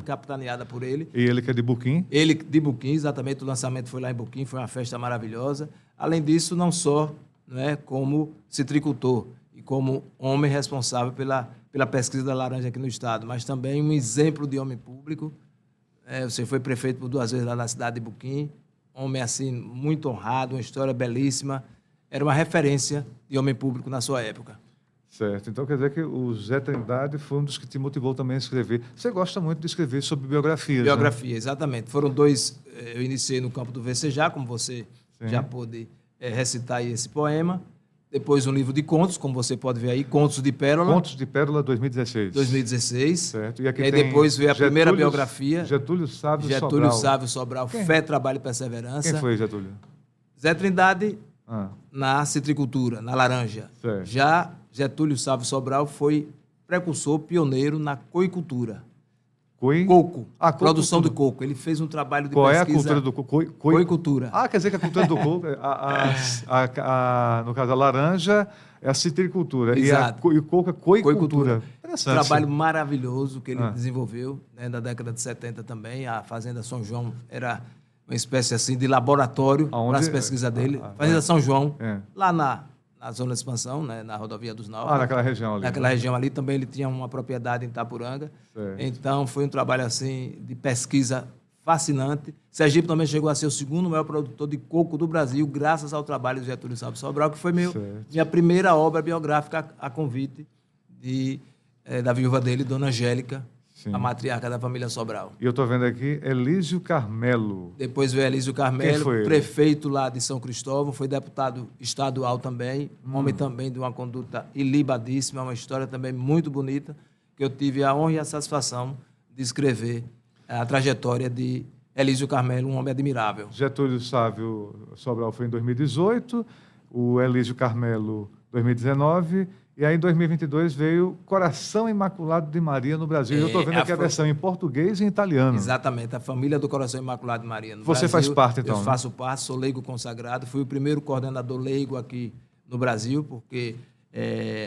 capitaneada por ele. E ele que é de Buquim? Ele de Buquim, exatamente, o lançamento foi lá em Buquim, foi uma festa maravilhosa. Além disso, não só, né, como citricultor e como homem responsável pela pesquisa da laranja aqui no estado, mas também um exemplo de homem público. Você foi prefeito por 2 vezes lá na cidade de Buquim, homem assim muito honrado, uma história belíssima, era uma referência de homem público na sua época. Certo. Então quer dizer que o Zé Trindade foi um dos que te motivou também a escrever. Você gosta muito de escrever sobre biografias, Biografia, né? Exatamente. Foram 2, eu iniciei no campo do Vecejar, como você já pôde recitar aí esse poema. Depois um livro de contos, como você pode ver aí, Contos de Pérola. Contos de Pérola 2016. 2016. Certo. E aqui aí depois veio a primeira biografia. Getúlio Sávio Sobral, Fé, Trabalho e Perseverança. Quem foi Getúlio? Zé Trindade, na citricultura, na laranja. Certo. Já Getúlio Sávio Sobral foi precursor, pioneiro na coicultura. Coco. Produção de coco. Ele fez um trabalho de pesquisa. Qual é a cultura do coco? Coicultura. Quer dizer que a cultura do coco, no caso, a laranja é a citricultura. Exato. E o coco é coicultura. Um trabalho maravilhoso que ele desenvolveu, né, na década de 70 também. A Fazenda São João era uma espécie assim de laboratório para as pesquisas dele. Fazenda São João, lá na zona de expansão, né, na rodovia dos Naufrágios. Naquela região ali. Naquela região ali também ele tinha uma propriedade em Itapuranga. Certo. Então foi um trabalho assim de pesquisa fascinante. Sergipe também chegou a ser o segundo maior produtor de coco do Brasil, graças ao trabalho de Getúlio Sávio Sobral, que foi minha primeira obra biográfica a convite da viúva dele, Dona Angélica, a matriarca da família Sobral. E eu estou vendo aqui Elísio Carmelo. Depois veio Elísio Carmelo, prefeito lá de São Cristóvão, foi deputado estadual também, homem também de uma conduta ilibadíssima, uma história também muito bonita, que eu tive a honra e a satisfação de escrever a trajetória de Elísio Carmelo, um homem admirável. Getúlio Sávio Sobral foi em 2018, o Elísio Carmelo 2019... E aí, em 2022, veio Coração Imaculado de Maria no Brasil. Eu estou vendo aqui a versão em português e em italiano. Exatamente, a família do Coração Imaculado de Maria no Brasil. Você faz parte, então? Eu faço parte, sou leigo consagrado. Fui o primeiro coordenador leigo aqui no Brasil, porque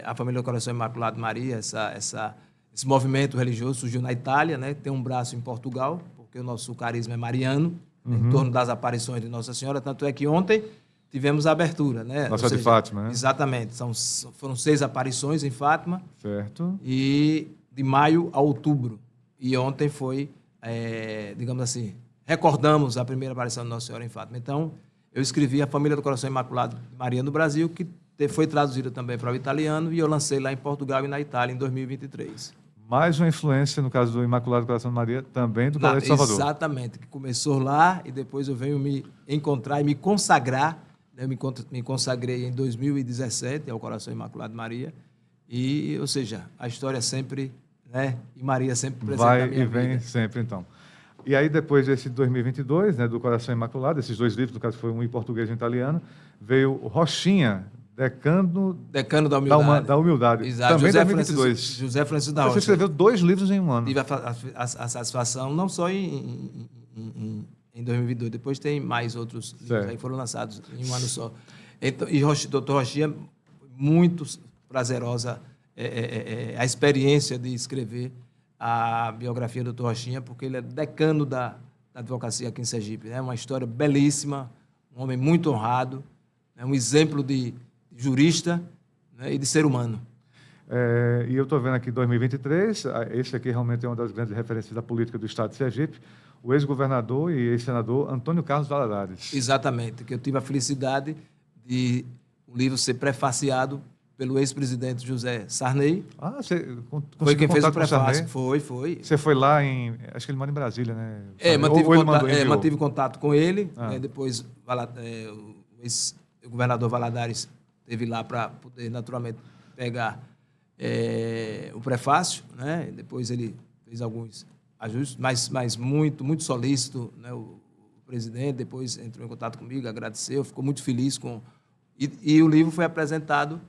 a família do Coração Imaculado de Maria, esse movimento religioso surgiu na Itália, né? Tem um braço em Portugal, porque o nosso carisma é mariano, em torno das aparições de Nossa Senhora. Tanto é que ontem tivemos a abertura, né? Nossa de Fátima, né? Exatamente. Foram 6 aparições em Fátima. Certo. E de maio a outubro. E ontem foi, digamos assim, recordamos a primeira aparição de Nossa Senhora em Fátima. Então, eu escrevi A Família do Coração Imaculado de Maria no Brasil, que foi traduzida também para o italiano, e eu lancei lá em Portugal e na Itália em 2023. Mais uma influência, no caso do Imaculado Coração de Maria, também do Colégio de Salvador. Exatamente, que começou lá e depois eu venho me encontrar e me consagrar. Eu me consagrei em 2017 ao Coração Imaculado de Maria. E, ou seja, a história sempre, né? E Maria sempre presente na minha vida. Vai e vem sempre, então. E aí, depois desse 2022, né, do Coração Imaculado, esses 2 livros, no caso foi um em português e um em italiano, veio Rochinha, Decano da Humildade. Da Humildade. Exato. Também José 2022. José Francisco da Rocha. Você escreveu 2 livros em um ano. Tive a satisfação, não só em 2022, depois tem mais outros livros aí que foram lançados em um ano só. Então, e doutor Rochinha, muito prazerosa a experiência de escrever a biografia do doutor Rochinha, porque ele é decano da advocacia aqui em Sergipe. É uma história belíssima, um homem muito honrado, um exemplo de jurista, né, e de ser humano. E eu estou vendo aqui 2023, esse aqui realmente é uma das grandes referências da política do Estado de Sergipe, o ex-governador e ex-senador Antônio Carlos Valadares. Exatamente, que eu tive a felicidade de o livro ser prefaciado pelo ex-presidente José Sarney. Você foi quem fez o prefácio? Foi. Você foi lá acho que ele mora em Brasília, né? Mantive contato com ele, depois o ex-governador Valadares esteve lá para poder, naturalmente, pegar o prefácio, né? Depois ele fez alguns ajustes, mas muito solícito, né? O presidente depois entrou em contato comigo, agradeceu, ficou muito feliz com... E o livro foi apresentado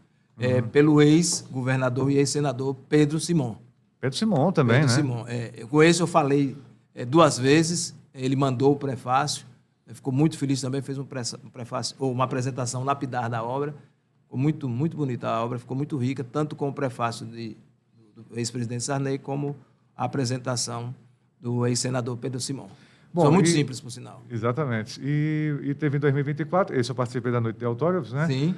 pelo ex-governador e ex-senador Pedro Simon. Pedro Simon também, Pedro né? Simon. Com esse eu falei 2 vezes, ele mandou o prefácio, ficou muito feliz também, fez um prefácio, ou uma apresentação lapidar da obra. Ficou muito bonita a obra, ficou muito rica, tanto com o prefácio do ex-presidente Sarney, como a apresentação do ex-senador Pedro Simon. São muito simples, por sinal. Exatamente. E teve em 2024, esse eu participei da Noite de Autógrafos, né? Sim.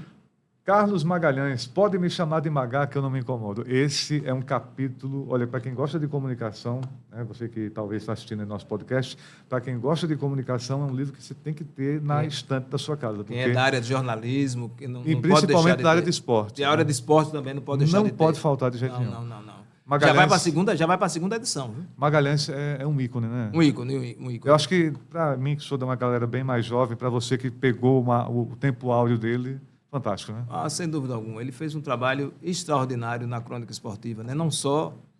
Carlos Magalhães, pode me chamar de Magá que eu não me incomodo. Esse é um capítulo, olha, para quem gosta de comunicação, né, você que talvez está assistindo no nosso podcast, para quem gosta de comunicação, é um livro que você tem que ter na estante da sua casa. Quem é da área de jornalismo, que não principalmente pode deixar de da área de esporte. E a área de esporte também não pode deixar de ter. Não pode faltar de jeito nenhum. Não. Magalhães, já vai para a segunda edição. Viu? Magalhães é um ícone, né? Um ícone. Eu acho que, para mim, que sou de uma galera bem mais jovem, para você que pegou o tempo áureo dele, fantástico, né? Sem dúvida alguma. Ele fez um trabalho extraordinário na crônica esportiva, né?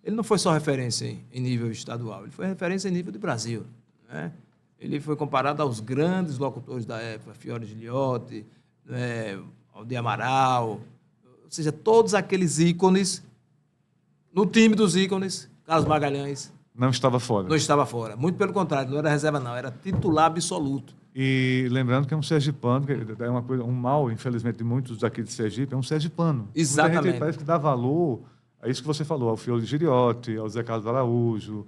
Ele não foi só referência em nível estadual, ele foi referência em nível de Brasil, né? Ele foi comparado aos grandes locutores da época, Fiore Giliotti, Aldir Amaral, ou seja, todos aqueles ícones. No time dos ícones, Carlos Magalhães não estava fora. Não estava fora. Muito pelo contrário, não era reserva, não. Era titular absoluto. E lembrando que é um sergipano, que é uma coisa, um mal, infelizmente, de muitos daqui de Sergipe, é um sergipano. Exatamente. Muita gente parece que dá valor a isso que você falou, ao Fiore Giliotti, ao Zé Carlos Araújo,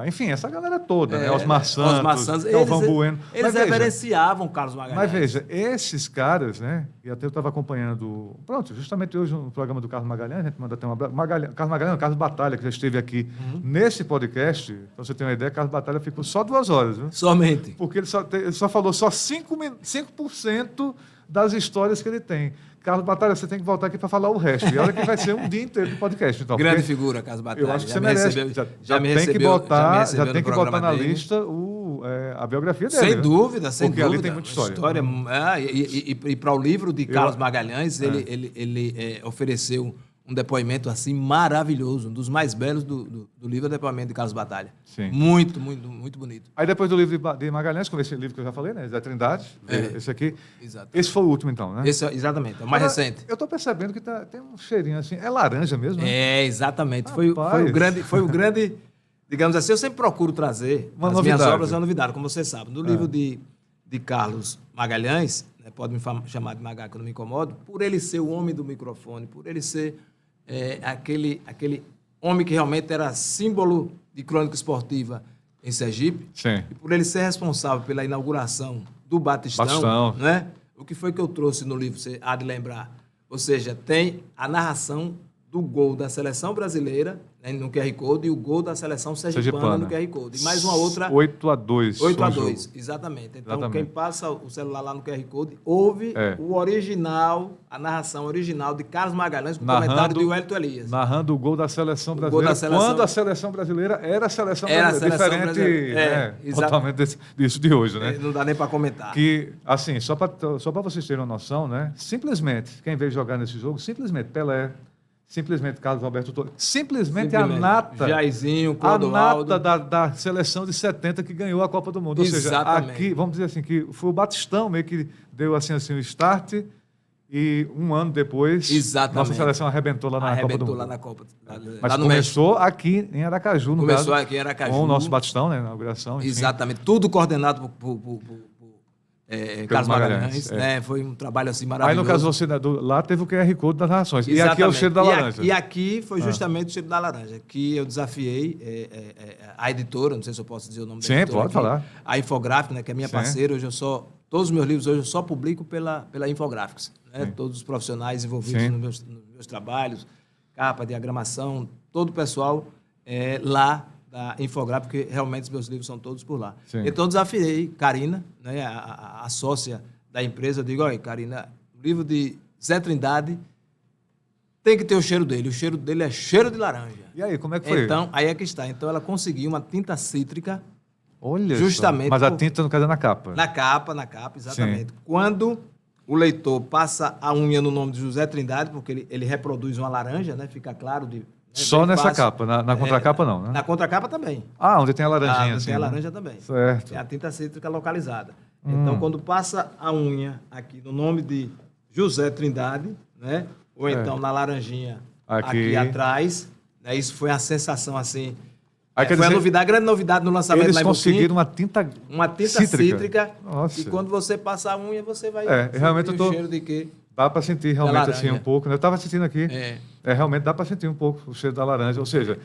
enfim, essa galera toda, né? Osmar Santos, Galvão Bueno. Eles reverenciavam Carlos Magalhães. Mas veja, esses caras, né? E até eu estava acompanhando, justamente hoje no programa do Carlos Magalhães, a gente manda até um abraço. Carlos Magalhães, Carlos Batalha, que já esteve aqui nesse podcast, para você ter uma ideia, Carlos Batalha ficou só 2 horas, viu? Somente. Porque ele só falou só 5% das histórias que ele tem. Carlos Batalha, você tem que voltar aqui para falar o resto. E olha que vai ser um dia inteiro de podcast. Então, grande figura, Carlos Batalha. Eu acho que você merece. Já tem que botar na lista a biografia dele. Sem dúvida, sem dúvida. Porque ali tem muita história. E para o livro de Carlos Magalhães, ele ofereceu um depoimento assim maravilhoso, um dos mais belos do livro, é o depoimento de Carlos Batalha. Sim. Muito bonito. Aí depois do livro de Magalhães, com esse livro que eu já falei, né? Zé Trindade, esse aqui. Exato. Esse foi o último, então, né? Exatamente, é o mais recente. Eu estou percebendo que tem um cheirinho assim. É laranja mesmo, né? Exatamente. Foi o grande, digamos assim, eu sempre procuro trazer minhas obras, é uma novidade, como você sabe. No livro de Carlos Magalhães, né, pode me chamar de Magá, que eu não me incomodo, por ele ser o homem do microfone, por ele ser aquele homem que realmente era símbolo de crônica esportiva em Sergipe. Sim. E por ele ser responsável pela inauguração do Batistão. Né? O que foi que eu trouxe no livro, você há de lembrar? Ou seja, tem a narração do gol da seleção brasileira, né, no QR Code, e o gol da seleção sergipana no QR Code. E mais uma outra... 8-2. 8-2, exatamente. Então, quem passa o celular lá no QR Code, ouve o original, a narração original de Carlos Magalhães, com o comentário de Wellington Elias. Narrando o gol da seleção brasileira, quando a seleção brasileira era a seleção brasileira. Diferente totalmente disso de hoje, né? Não dá nem para comentar. Que, assim, só para vocês terem uma noção, né? Simplesmente, quem veio jogar nesse jogo, simplesmente Pelé, simplesmente Carlos Alberto Torres, simplesmente a nata, Jairzinho, Clodoaldo, a nata da seleção de 70 que ganhou a Copa do Mundo. Ou seja, aqui, vamos dizer assim, que foi o Batistão meio que deu assim o start E um ano depois, Exatamente. nossa seleção arrebentou lá na Copa do Mundo. Lá na Copa. Mas lá no começou México. aqui em Aracaju, no Começou caso, aqui em Aracaju. com o nosso Batistão, né? Na inauguração. Enfim. Exatamente. Tudo coordenado por Carlos Magalhães. É. Né? Foi um trabalho assim maravilhoso. Aí, no caso, você lá teve o QR Code das narrações. Exatamente. E aqui é o cheiro da laranja. E aqui foi justamente o cheiro da laranja. Que eu desafiei a editora, não sei se eu posso dizer o nome da editora. Sim, pode aqui, falar. A Infográfica, né, que é minha parceira. Hoje todos os meus livros hoje eu só publico pela Infográficos. Né? Todos os profissionais envolvidos nos meus trabalhos, capa, diagramação, todo o pessoal lá da Infográfica, porque realmente os meus livros são todos por lá. Sim. Então, desafiei Karina, né, a sócia da empresa. Eu digo, olha, Karina, o livro de Zé Trindade tem que ter o cheiro dele. O cheiro dele é cheiro de laranja. E aí, como é que foi? Então, aí é que está. Então, ela conseguiu uma tinta cítrica. Olha justamente só. Mas a tinta, no caso, é na capa. Na capa, exatamente. Sim. Quando o leitor passa a unha no nome de José Trindade, porque ele reproduz uma laranja, né? Fica claro. Só nessa fácil. Capa, na contracapa não, né? Na contracapa também. Onde tem a laranjinha assim. Tem a laranja também. Certo. Tem a tinta cítrica localizada. Então, quando passa a unha aqui no nome de José Trindade, né? Ou então na laranjinha aqui atrás, né? Isso foi uma sensação assim. Foi dizer, a grande novidade no lançamento eles da conseguiram uma tinta cítrica. Nossa. E quando você passa a unha, você vai realmente o cheiro de quê? Dá para sentir realmente assim um pouco. Eu estava sentindo aqui. Realmente dá para sentir um pouco o cheiro da laranja. Ou seja,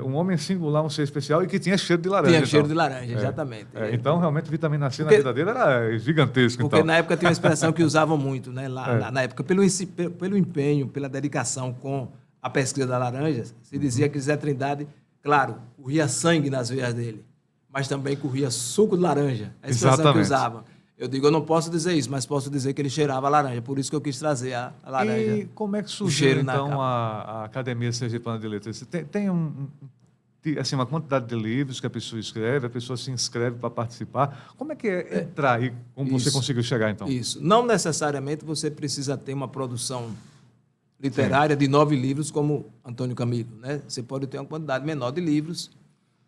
um homem singular, um ser especial e que tinha cheiro de laranja. Tinha cheiro de laranja, exatamente. Então, realmente, vitamina C na vida dele era gigantesca. Porque na época tinha uma expressão que usavam muito, né? Lá, na época, pelo empenho, pela dedicação com a pesquisa da laranja, se dizia que Zé Trindade, claro, corria sangue nas veias dele, mas também corria suco de laranja. A expressão que usavam. Eu digo, eu não posso dizer isso, mas posso dizer que ele cheirava a laranja. Por isso que eu quis trazer a laranja. E como é que surgiu, então, a Academia Sergipana de Letras? Tem assim, uma quantidade de livros que a pessoa se inscreve para participar. Como é que é entrar e como você conseguiu chegar, então? Isso. Não necessariamente você precisa ter uma produção literária de 9 livros como Antônio Camilo. Né? Você pode ter uma quantidade menor de livros,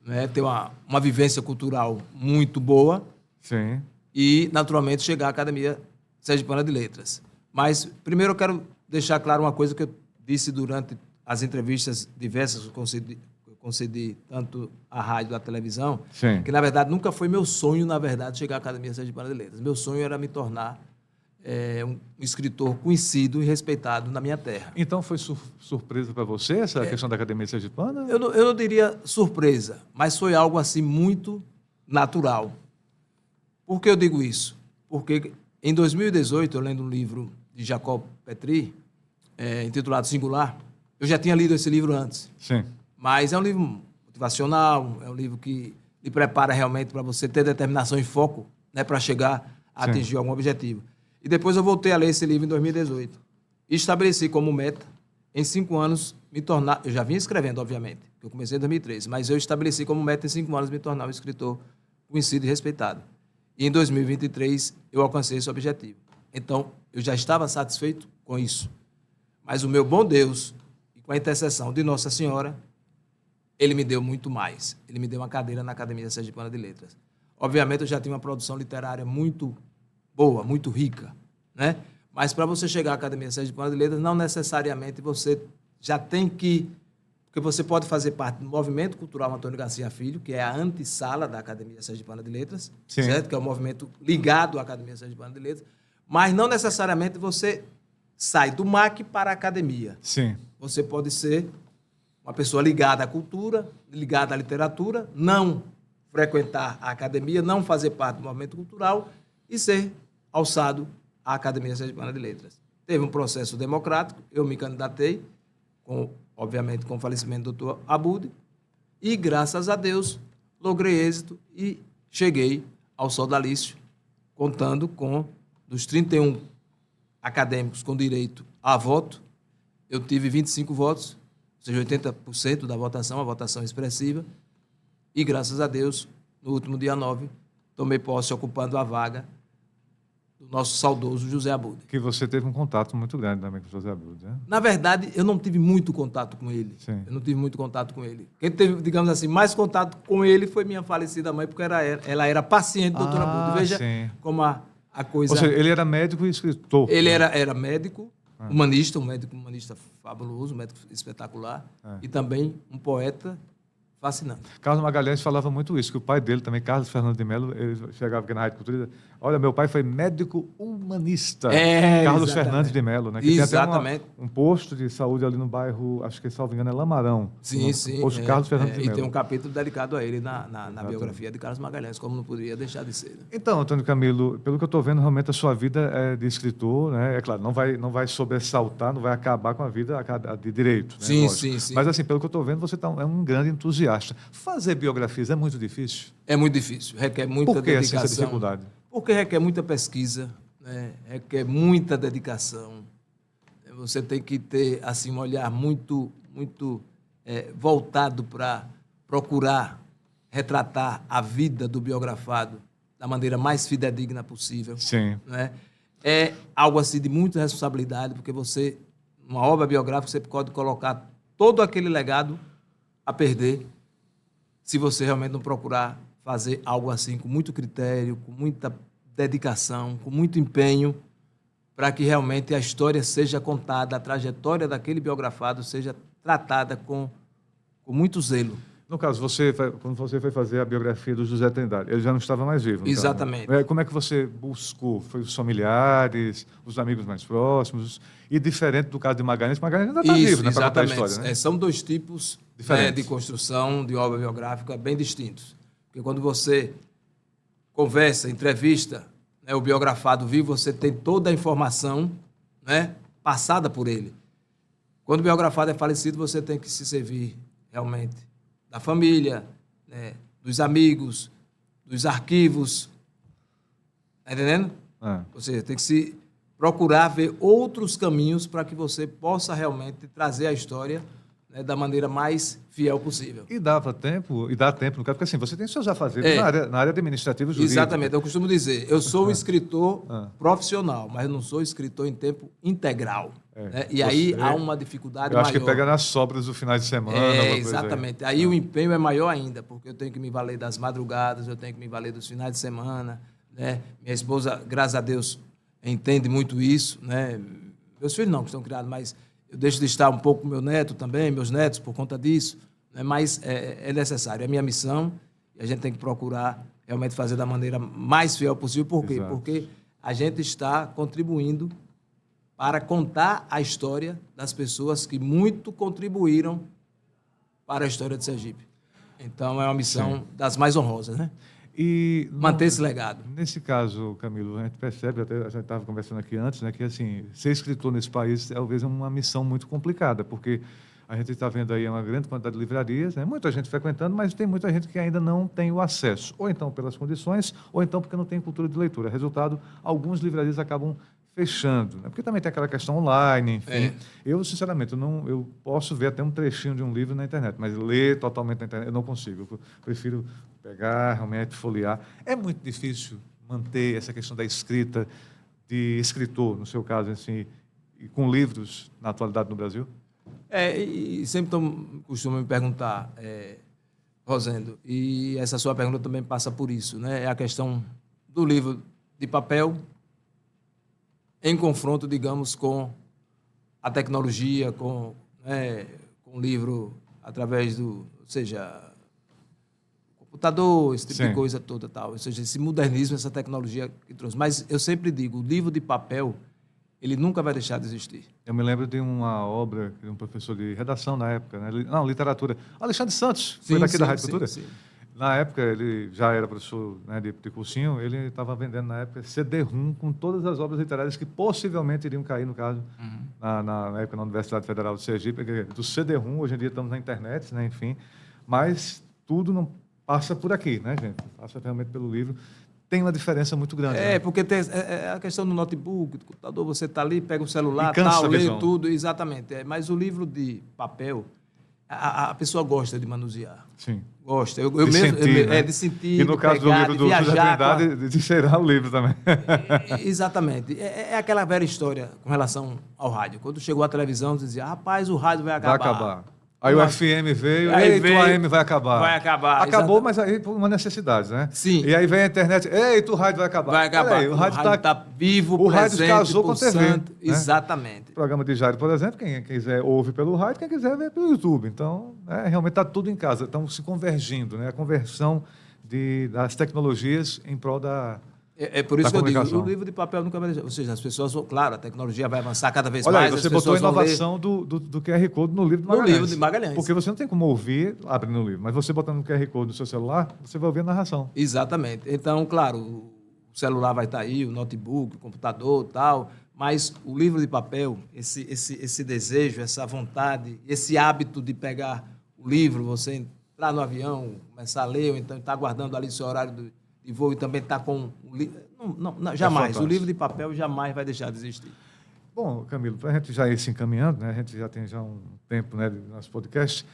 né? Ter uma vivência cultural muito boa. Sim. E, naturalmente, chegar à Academia Sergipana de Letras. Mas, primeiro, eu quero deixar claro uma coisa que eu disse durante as entrevistas diversas que eu concedi tanto à rádio e à televisão, Sim. que, na verdade, nunca foi meu sonho, na verdade, chegar à Academia Sergipana de Letras. Meu sonho era me tornar um escritor conhecido e respeitado na minha terra. Então, foi surpresa para você essa questão da Academia Sergipana? Eu não diria surpresa, mas foi algo, assim, muito natural. Por que eu digo isso? Porque em 2018, eu lendo um livro de Jacob Petri, intitulado Singular, eu já tinha lido esse livro antes. Sim. Mas é um livro motivacional, é um livro que lhe prepara realmente para você ter determinação e foco, né, para chegar a atingir algum objetivo. E depois eu voltei a ler esse livro em 2018. E estabeleci como meta, em 5 anos, me tornar... Eu já vinha escrevendo, obviamente, eu comecei em 2013, mas eu estabeleci como meta, em 5 anos, me tornar um escritor conhecido e respeitado. E em 2023, eu alcancei esse objetivo. Então, eu já estava satisfeito com isso. Mas o meu bom Deus, e com a intercessão de Nossa Senhora, ele me deu muito mais. Ele me deu uma cadeira na Academia Sergipana de Letras. Obviamente, eu já tinha uma produção literária muito boa, muito rica, né? Mas para você chegar à Academia Sergipana de Letras, não necessariamente você já tem que... Porque você pode fazer parte do Movimento Cultural Antônio Garcia Filho, que é a antessala da Academia Sergipana de Letras, certo? Que é o movimento ligado à Academia Sergipana de Letras, mas não necessariamente você sai do MAC para a academia. Sim. Você pode ser uma pessoa ligada à cultura, ligada à literatura, não frequentar a academia, não fazer parte do movimento cultural e ser alçado à Academia Sergipana de Letras. Teve um processo democrático, eu me candidatei, obviamente com o falecimento do Dr. Abud, e graças a Deus logrei êxito e cheguei ao sodalício, contando com, dos 31 acadêmicos com direito a voto, eu tive 25 votos, ou seja, 80% da votação, a votação expressiva, e graças a Deus, no último dia 9, tomei posse ocupando a vaga do nosso saudoso José Abud. Que você teve um contato muito grande também com o José Abud, né? Na verdade, eu não tive muito contato com ele. Sim. Eu não tive muito contato com ele. Quem teve, digamos assim, mais contato com ele foi minha falecida mãe, porque ela era paciente do Dr. Abud. Veja como a a coisa... Ou seja, ele era médico e escritor. Ele era médico, humanista, um médico humanista fabuloso, um médico espetacular, e também um poeta fascinante. Carlos Magalhães falava muito isso, que o pai dele também, Carlos Fernando de Mello, ele chegava aqui na Rádio Cultura e dizia, olha, meu pai foi médico humanista. Carlos Fernandes de Mello, né? Que exatamente. Tem até um posto de saúde ali no bairro, acho que, salvo engano, é Lamarão. Sim, sim. Posto Carlos Fernandes de Mello. E tem um capítulo dedicado a ele na biografia de Carlos Magalhães, como não poderia deixar de ser. Né? Então, Antônio Camilo, pelo que eu estou vendo, realmente a sua vida é de escritor, né? É claro, não vai sobressaltar, não vai acabar com a vida de direito. Né? Sim, sim, sim. Mas, assim, pelo que eu estou vendo, você é um grande entusiasta. Fazer biografias é muito difícil? É muito difícil, requer muita dedicação. Por que essa dificuldade? Porque requer muita pesquisa, né? Requer muita dedicação. Você tem que ter assim, um olhar muito voltado para procurar retratar a vida do biografado da maneira mais fidedigna possível. Sim. Né? É algo assim de muita responsabilidade, porque numa obra biográfica, você pode colocar todo aquele legado a perder se você realmente não procurar fazer algo assim com muito critério, com muita dedicação, com muito empenho, para que realmente a história seja contada, a trajetória daquele biografado seja tratada com muito zelo. No caso, quando você foi fazer a biografia do José Trindade, ele já não estava mais vivo. Exatamente. Como é que você buscou? Foi os familiares, os amigos mais próximos? E diferente do caso de Magalhães ainda está vivo, né, para contar a história. Né? São dois tipos de construção de obra biográfica bem distintos. Porque quando você conversa, entrevista, né, o biografado vivo, você tem toda a informação, né, passada por ele. Quando o biografado é falecido, você tem que se servir realmente da família, né, dos amigos, dos arquivos. Está entendendo? Ou seja, tem que se procurar ver outros caminhos para que você possa realmente trazer a história, né, da maneira mais fiel possível. E dá tempo, no caso, porque assim, você tem seus afazeres na área administrativa e jurídica. Exatamente, eu costumo dizer, eu sou um escritor profissional, mas não sou escritor em tempo integral. Né? E aí há uma dificuldade maior. Eu acho que pega nas sobras do final de semana. Exatamente. Aí o empenho é maior ainda, porque eu tenho que me valer das madrugadas, eu tenho que me valer dos finais de semana. Né? Minha esposa, graças a Deus, entende muito isso. Né? Meus filhos não, que estão criados, mas eu deixo de estar um pouco com meu neto também, meus netos, por conta disso. Né? Mas é necessário, é minha missão, e a gente tem que procurar realmente fazer da maneira mais fiel possível. Por quê? Exato. Porque a gente está contribuindo para contar a história das pessoas que muito contribuíram para a história de Sergipe. Então, é uma missão das mais honrosas, né? E manter esse legado. Nesse caso, Camilo, a gente percebe, até a gente estava conversando aqui antes, né, que assim, ser escritor nesse país talvez é uma missão muito complicada, porque a gente está vendo aí uma grande quantidade de livrarias, né, muita gente frequentando, mas tem muita gente que ainda não tem o acesso, ou então pelas condições, ou então porque não tem cultura de leitura. Resultado, algumas livrarias acabam fechando, né? Porque também tem aquela questão online, enfim. Eu, sinceramente, eu posso ver até um trechinho de um livro na internet, mas ler totalmente na internet eu não consigo. Eu prefiro pegar, realmente folhear. É muito difícil manter essa questão da escrita, de escritor, no seu caso, assim, e com livros na atualidade no Brasil? E sempre costumam me perguntar, Rosendo, e essa sua pergunta também passa por isso, né? É a questão do livro de papel em confronto, digamos, com a tecnologia, com o livro através ou seja, computador, esse tipo de coisa toda, tal. Ou seja, esse modernismo, essa tecnologia que trouxe. Mas eu sempre digo, o livro de papel, ele nunca vai deixar de existir. Eu me lembro de uma obra de um professor de redação na época, né? Não, literatura. Alexandre Santos, foi daqui da Rádio Cultura. Sim. Na época, ele já era professor, né, de cursinho, ele estava vendendo na época CD-ROM com todas as obras literárias que possivelmente iriam cair, no caso, na época na Universidade Federal de Sergipe. Do CD-ROM, hoje em dia estamos na internet, né, enfim, mas tudo não passa por aqui, né, gente? Passa realmente pelo livro. Tem uma diferença muito grande. Né? Porque tem a questão do notebook, do computador, você está ali, pega o celular, tal, lê tudo, exatamente. Mas o livro de papel, a pessoa gosta de manusear. Sim. Gosta. Eu de mesmo, sentir, né? De sentir, e no caso pegar, do livro do José Trindade, de cheirar o livro também. Exatamente. É aquela velha história com relação ao rádio. Quando chegou a televisão, dizia, rapaz, o rádio vai acabar. Vai acabar. Aí o FM veio, Aí o AM vai acabar. Vai acabar. Acabou, mas aí por uma necessidade, né? Sim. E aí vem a internet, o rádio vai acabar. Vai acabar. Aí, o rádio está vivo, o presente, rádio casou com a TV. pulsante. Né? Exatamente. O programa de Jairo, por exemplo, quem quiser ouve pelo rádio, quem quiser vê pelo YouTube. Então, realmente está tudo em casa. Estão se convergindo, né? A conversão das tecnologias em prol da É por isso que eu digo, comunicação. o livro de papel nunca vai deixar. Ou seja, as pessoas vão... Claro, a tecnologia vai avançar cada vez Olha mais. aí, você as botou a pessoas vão ler. inovação do QR Code no livro de No Magalhães. livro de Magalhães. Porque você não tem como ouvir abrindo o livro, mas você botando o QR Code no seu celular, você vai ouvir a narração. Exatamente. Então, claro, o celular vai estar aí, o notebook, o computador e tal, mas o livro de papel, esse desejo, essa vontade, esse hábito de pegar o livro, você entrar no avião, começar a ler, ou então estar guardando ali seu horário de voo e também estar com o livro. Não, jamais. O livro de papel jamais vai deixar de existir. Bom, Camilo, para a gente já ir se encaminhando, né? A gente já tem um tempo, né, do nosso podcast.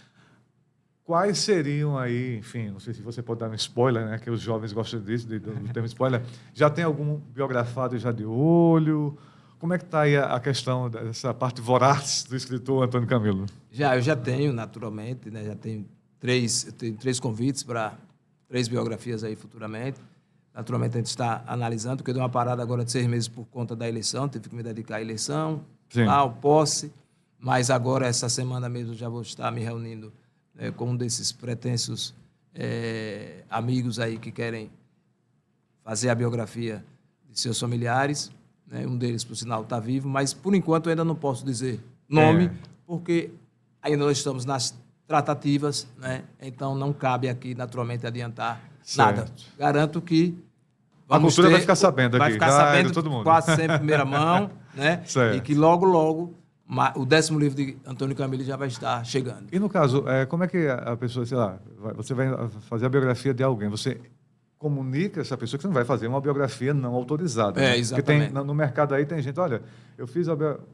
Quais seriam aí, enfim, não sei se você pode dar um spoiler, né? Que os jovens gostam disso, do termo spoiler. Já tem algum biografado já de olho? Como é que está aí a questão dessa parte voraz do escritor Antônio Camilo? Eu já tenho, naturalmente, né? Já tenho três convites para 3 biografias aí futuramente. Naturalmente, a gente está analisando, porque eu dei uma parada agora de 6 meses por conta da eleição, tive que me dedicar à eleição, posse, mas agora, essa semana mesmo, já vou estar me reunindo com um desses pretensos amigos aí que querem fazer a biografia de seus familiares. Né? Um deles, por sinal, está vivo, mas, por enquanto, eu ainda não posso dizer nome, porque ainda nós estamos nas tratativas, né? Então não cabe aqui, naturalmente, adiantar nada. Garanto que a cultura vai ficar sabendo vai aqui. Ficar sabendo todo mundo. quase sempre em primeira mão, né? Certo. E que logo o 10º livro de Antônio Camilo já vai estar chegando. E no caso, como é que a pessoa, sei lá, você vai fazer a biografia de alguém, você comunica essa pessoa que você não vai fazer uma biografia não autorizada. Né? Exatamente. Porque no mercado aí tem gente, olha, eu fiz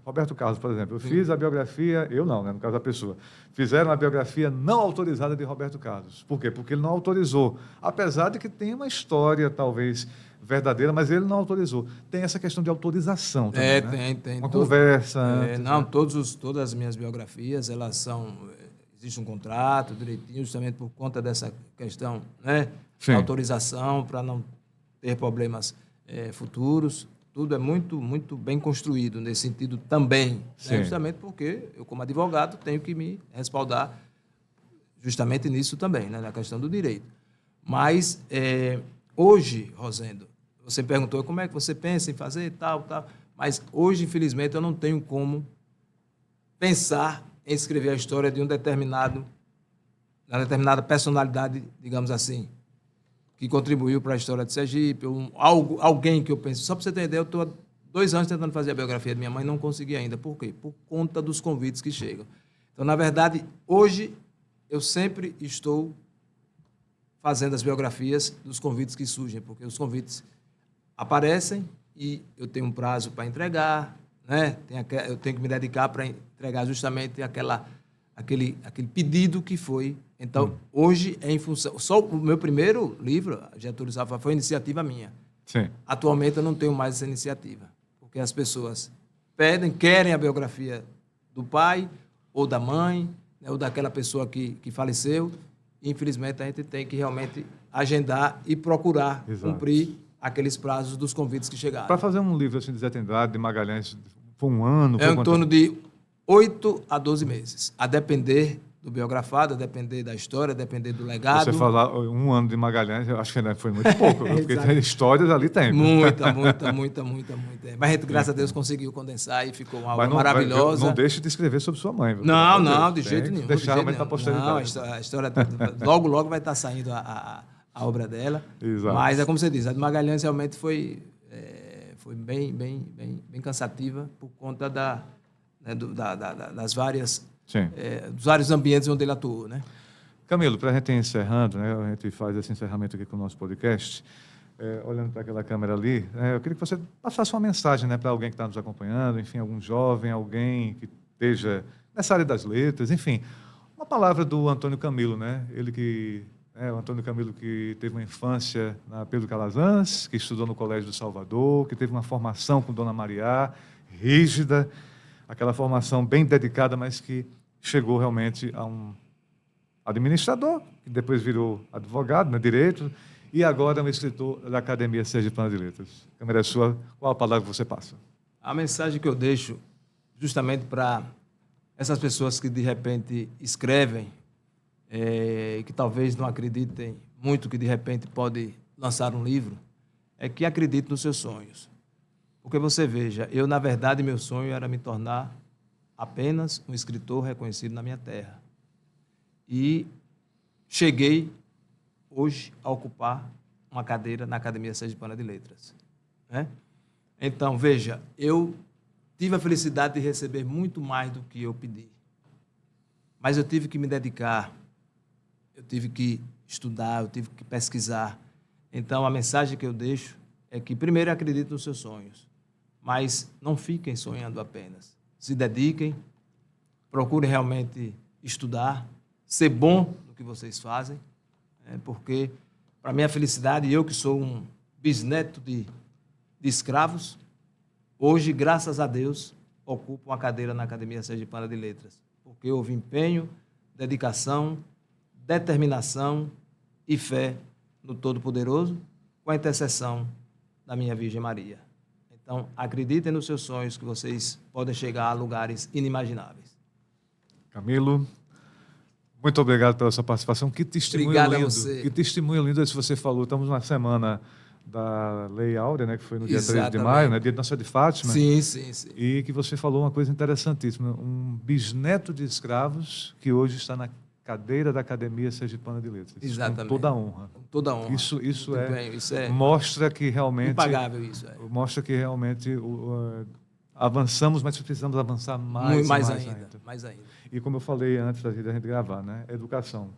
Roberto Carlos, por exemplo, eu fiz a biografia, eu não, né, no caso da pessoa, fizeram a biografia não autorizada de Roberto Carlos. Por quê? Porque ele não autorizou. Apesar de que tem uma história, talvez, verdadeira, mas ele não autorizou. Tem essa questão de autorização também, né? Tem. Uma conversa. Não, todas as minhas biografias, elas são... Existe um contrato direitinho, justamente por conta dessa questão, né? Sim. Autorização para não ter problemas futuros. Tudo é muito, muito bem construído nesse sentido também. Né? Justamente porque eu, como advogado, tenho que me respaldar justamente nisso também, né? Na questão do direito. Mas, hoje, Rosendo, você perguntou como é que você pensa em fazer tal. Mas hoje, infelizmente, eu não tenho como pensar em escrever a história de uma determinada personalidade, digamos assim, que contribuiu para a história de Sergipe, alguém que eu penso. Só para você ter ideia, eu estou há 2 anos tentando fazer a biografia de minha mãe e não consegui ainda. Por quê? Por conta dos convites que chegam. Então, na verdade, hoje, eu sempre estou fazendo as biografias dos convites que surgem, porque os convites aparecem e eu tenho um prazo para entregar, né? Eu tenho que me dedicar para entregar justamente aquele pedido que foi. Então, hoje, é em função... Só o meu primeiro livro, Getúlio Safra, foi iniciativa minha. Sim. Atualmente, eu não tenho mais essa iniciativa, porque as pessoas querem a biografia do pai ou da mãe, né, ou daquela pessoa que faleceu, e, infelizmente, a gente tem que realmente agendar e procurar cumprir aqueles prazos dos convites que chegaram. Para fazer um livro assim de Zé Trindade, de Magalhães, foi um ano? É em torno de 8 a 12 meses, a depender do biografado, a depender da história, a depender do legado. Você falar 1 ano de Magalhães, eu acho que ainda foi muito pouco, porque tem histórias ali tem. Muita. Mas a gente, graças a Deus, conseguiu condensar e ficou uma obra maravilhosa. Não deixe de escrever sobre sua mãe. Não, de jeito nenhum. Deixar realmente para a posteridade. Não, a história, logo vai estar saindo a obra dela. Exato. Mas é como você diz, a de Magalhães realmente foi bem cansativa por conta das várias... dos vários ambientes onde ele atuou, né? Camilo, para a gente ir encerrando, né, a gente faz esse encerramento aqui com o nosso podcast, olhando para aquela câmera ali, eu queria que você passasse uma mensagem, né, para alguém que está nos acompanhando, enfim, algum jovem, alguém que esteja nessa área das letras, enfim, uma palavra do Antônio Camilo, né? O Antônio Camilo que teve uma infância na Pedro Calazans, que estudou no Colégio do Salvador, que teve uma formação com Dona Maria, rígida, aquela formação bem dedicada, mas que chegou realmente a um administrador, que depois virou advogado, né, direito, e agora é um escritor da Academia Sergipana de Letras. A câmera é sua, qual a palavra que você passa? A mensagem que eu deixo justamente para essas pessoas que de repente escrevem e que talvez não acreditem muito que de repente pode lançar um livro, é que acredite nos seus sonhos. Porque você veja, eu na verdade meu sonho era me tornar apenas um escritor reconhecido na minha terra. E cheguei hoje a ocupar uma cadeira na Academia Sergipana de Letras, né? Então, veja, eu tive a felicidade de receber muito mais do que eu pedi. Mas eu tive que me dedicar, eu tive que estudar, eu tive que pesquisar. Então, a mensagem que eu deixo é que, primeiro, acredite nos seus sonhos, mas não fiquem sonhando apenas. Se dediquem, procurem realmente estudar, ser bom no que vocês fazem, porque, para minha felicidade, eu que sou um bisneto de escravos, hoje, graças a Deus, ocupo uma cadeira na Academia Sergipana de Letras, porque houve empenho, dedicação, determinação e fé no Todo-Poderoso, com a intercessão da minha Virgem Maria. Então, acreditem nos seus sonhos que vocês podem chegar a lugares inimagináveis. Camilo, muito obrigado pela sua participação. Que testemunho Obrigado lindo. a você. Que testemunho lindo esse que você falou. Estamos na semana da Lei Áurea, né, que foi no dia 13 de Exatamente. maio, né, dia de Nossa Senhora de Fátima. Sim, sim, sim. E que você falou uma coisa interessantíssima. Um bisneto de escravos que hoje está na cadeira da Academia Sergipana de Letras. Exatamente. Com toda a honra. Com toda a honra. Isso Isso é mostra que realmente... impagável isso. Mostra que realmente avançamos, mas precisamos avançar mais ainda. Mais ainda. E como eu falei antes da gente gravar, né? Educação.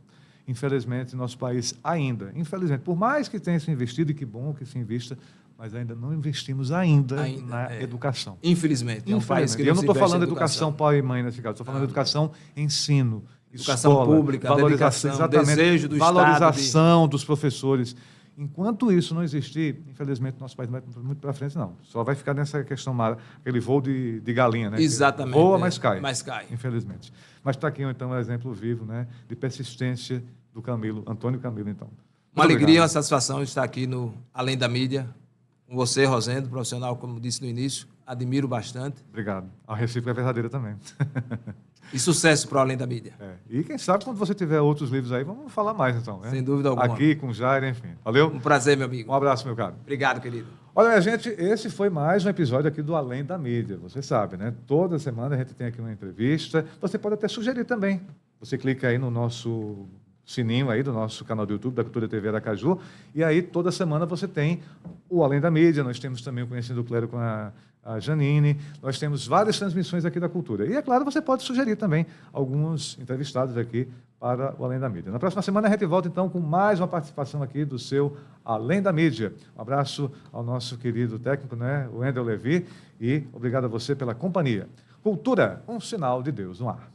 Infelizmente, nosso país ainda, infelizmente, por mais que tenha se investido, e que bom que se invista, mas ainda não investimos ainda na educação. Infelizmente. É um país que eu não estou falando de educação educação pai e mãe nesse caso, estou falando de educação, ensino, educação escola, pública, valorização, dedicação, desejo do valorização dos professores. Enquanto isso não existir, infelizmente, nosso país não vai muito para frente, não. Só vai ficar nessa questão, aquele voo de galinha, né? Exatamente. Voa, mas cai. Mas cai. Infelizmente. Mas está aqui, então, um exemplo vivo, né, de persistência do Camilo, Antônio Camilo, então. Uma alegria e uma satisfação estar aqui no Além da Mídia, com você, Rosendo, profissional, como disse no início, admiro bastante. Obrigado. A recíproca é verdadeira também. E sucesso para o Além da Mídia. E quem sabe, quando você tiver outros livros aí, vamos falar mais, então. Né? Sem dúvida alguma. Aqui, com o Jair, enfim. Valeu? Um prazer, meu amigo. Um abraço, meu caro. Obrigado, querido. Olha, minha gente, esse foi mais um episódio aqui do Além da Mídia. Você sabe, né? Toda semana a gente tem aqui uma entrevista. Você pode até sugerir também. Você clica aí no nosso sininho aí do nosso canal do YouTube, da Cultura TV Aracaju, e aí toda semana você tem o Além da Mídia. Nós temos também o Conhecendo o Clero com a Janine, nós temos várias transmissões aqui da cultura. E, é claro, você pode sugerir também alguns entrevistados aqui para o Além da Mídia. Na próxima semana a gente volta, então, com mais uma participação aqui do seu Além da Mídia. Um abraço ao nosso querido técnico, né, o Wendel Levi, e obrigado a você pela companhia. Cultura, um sinal de Deus no ar.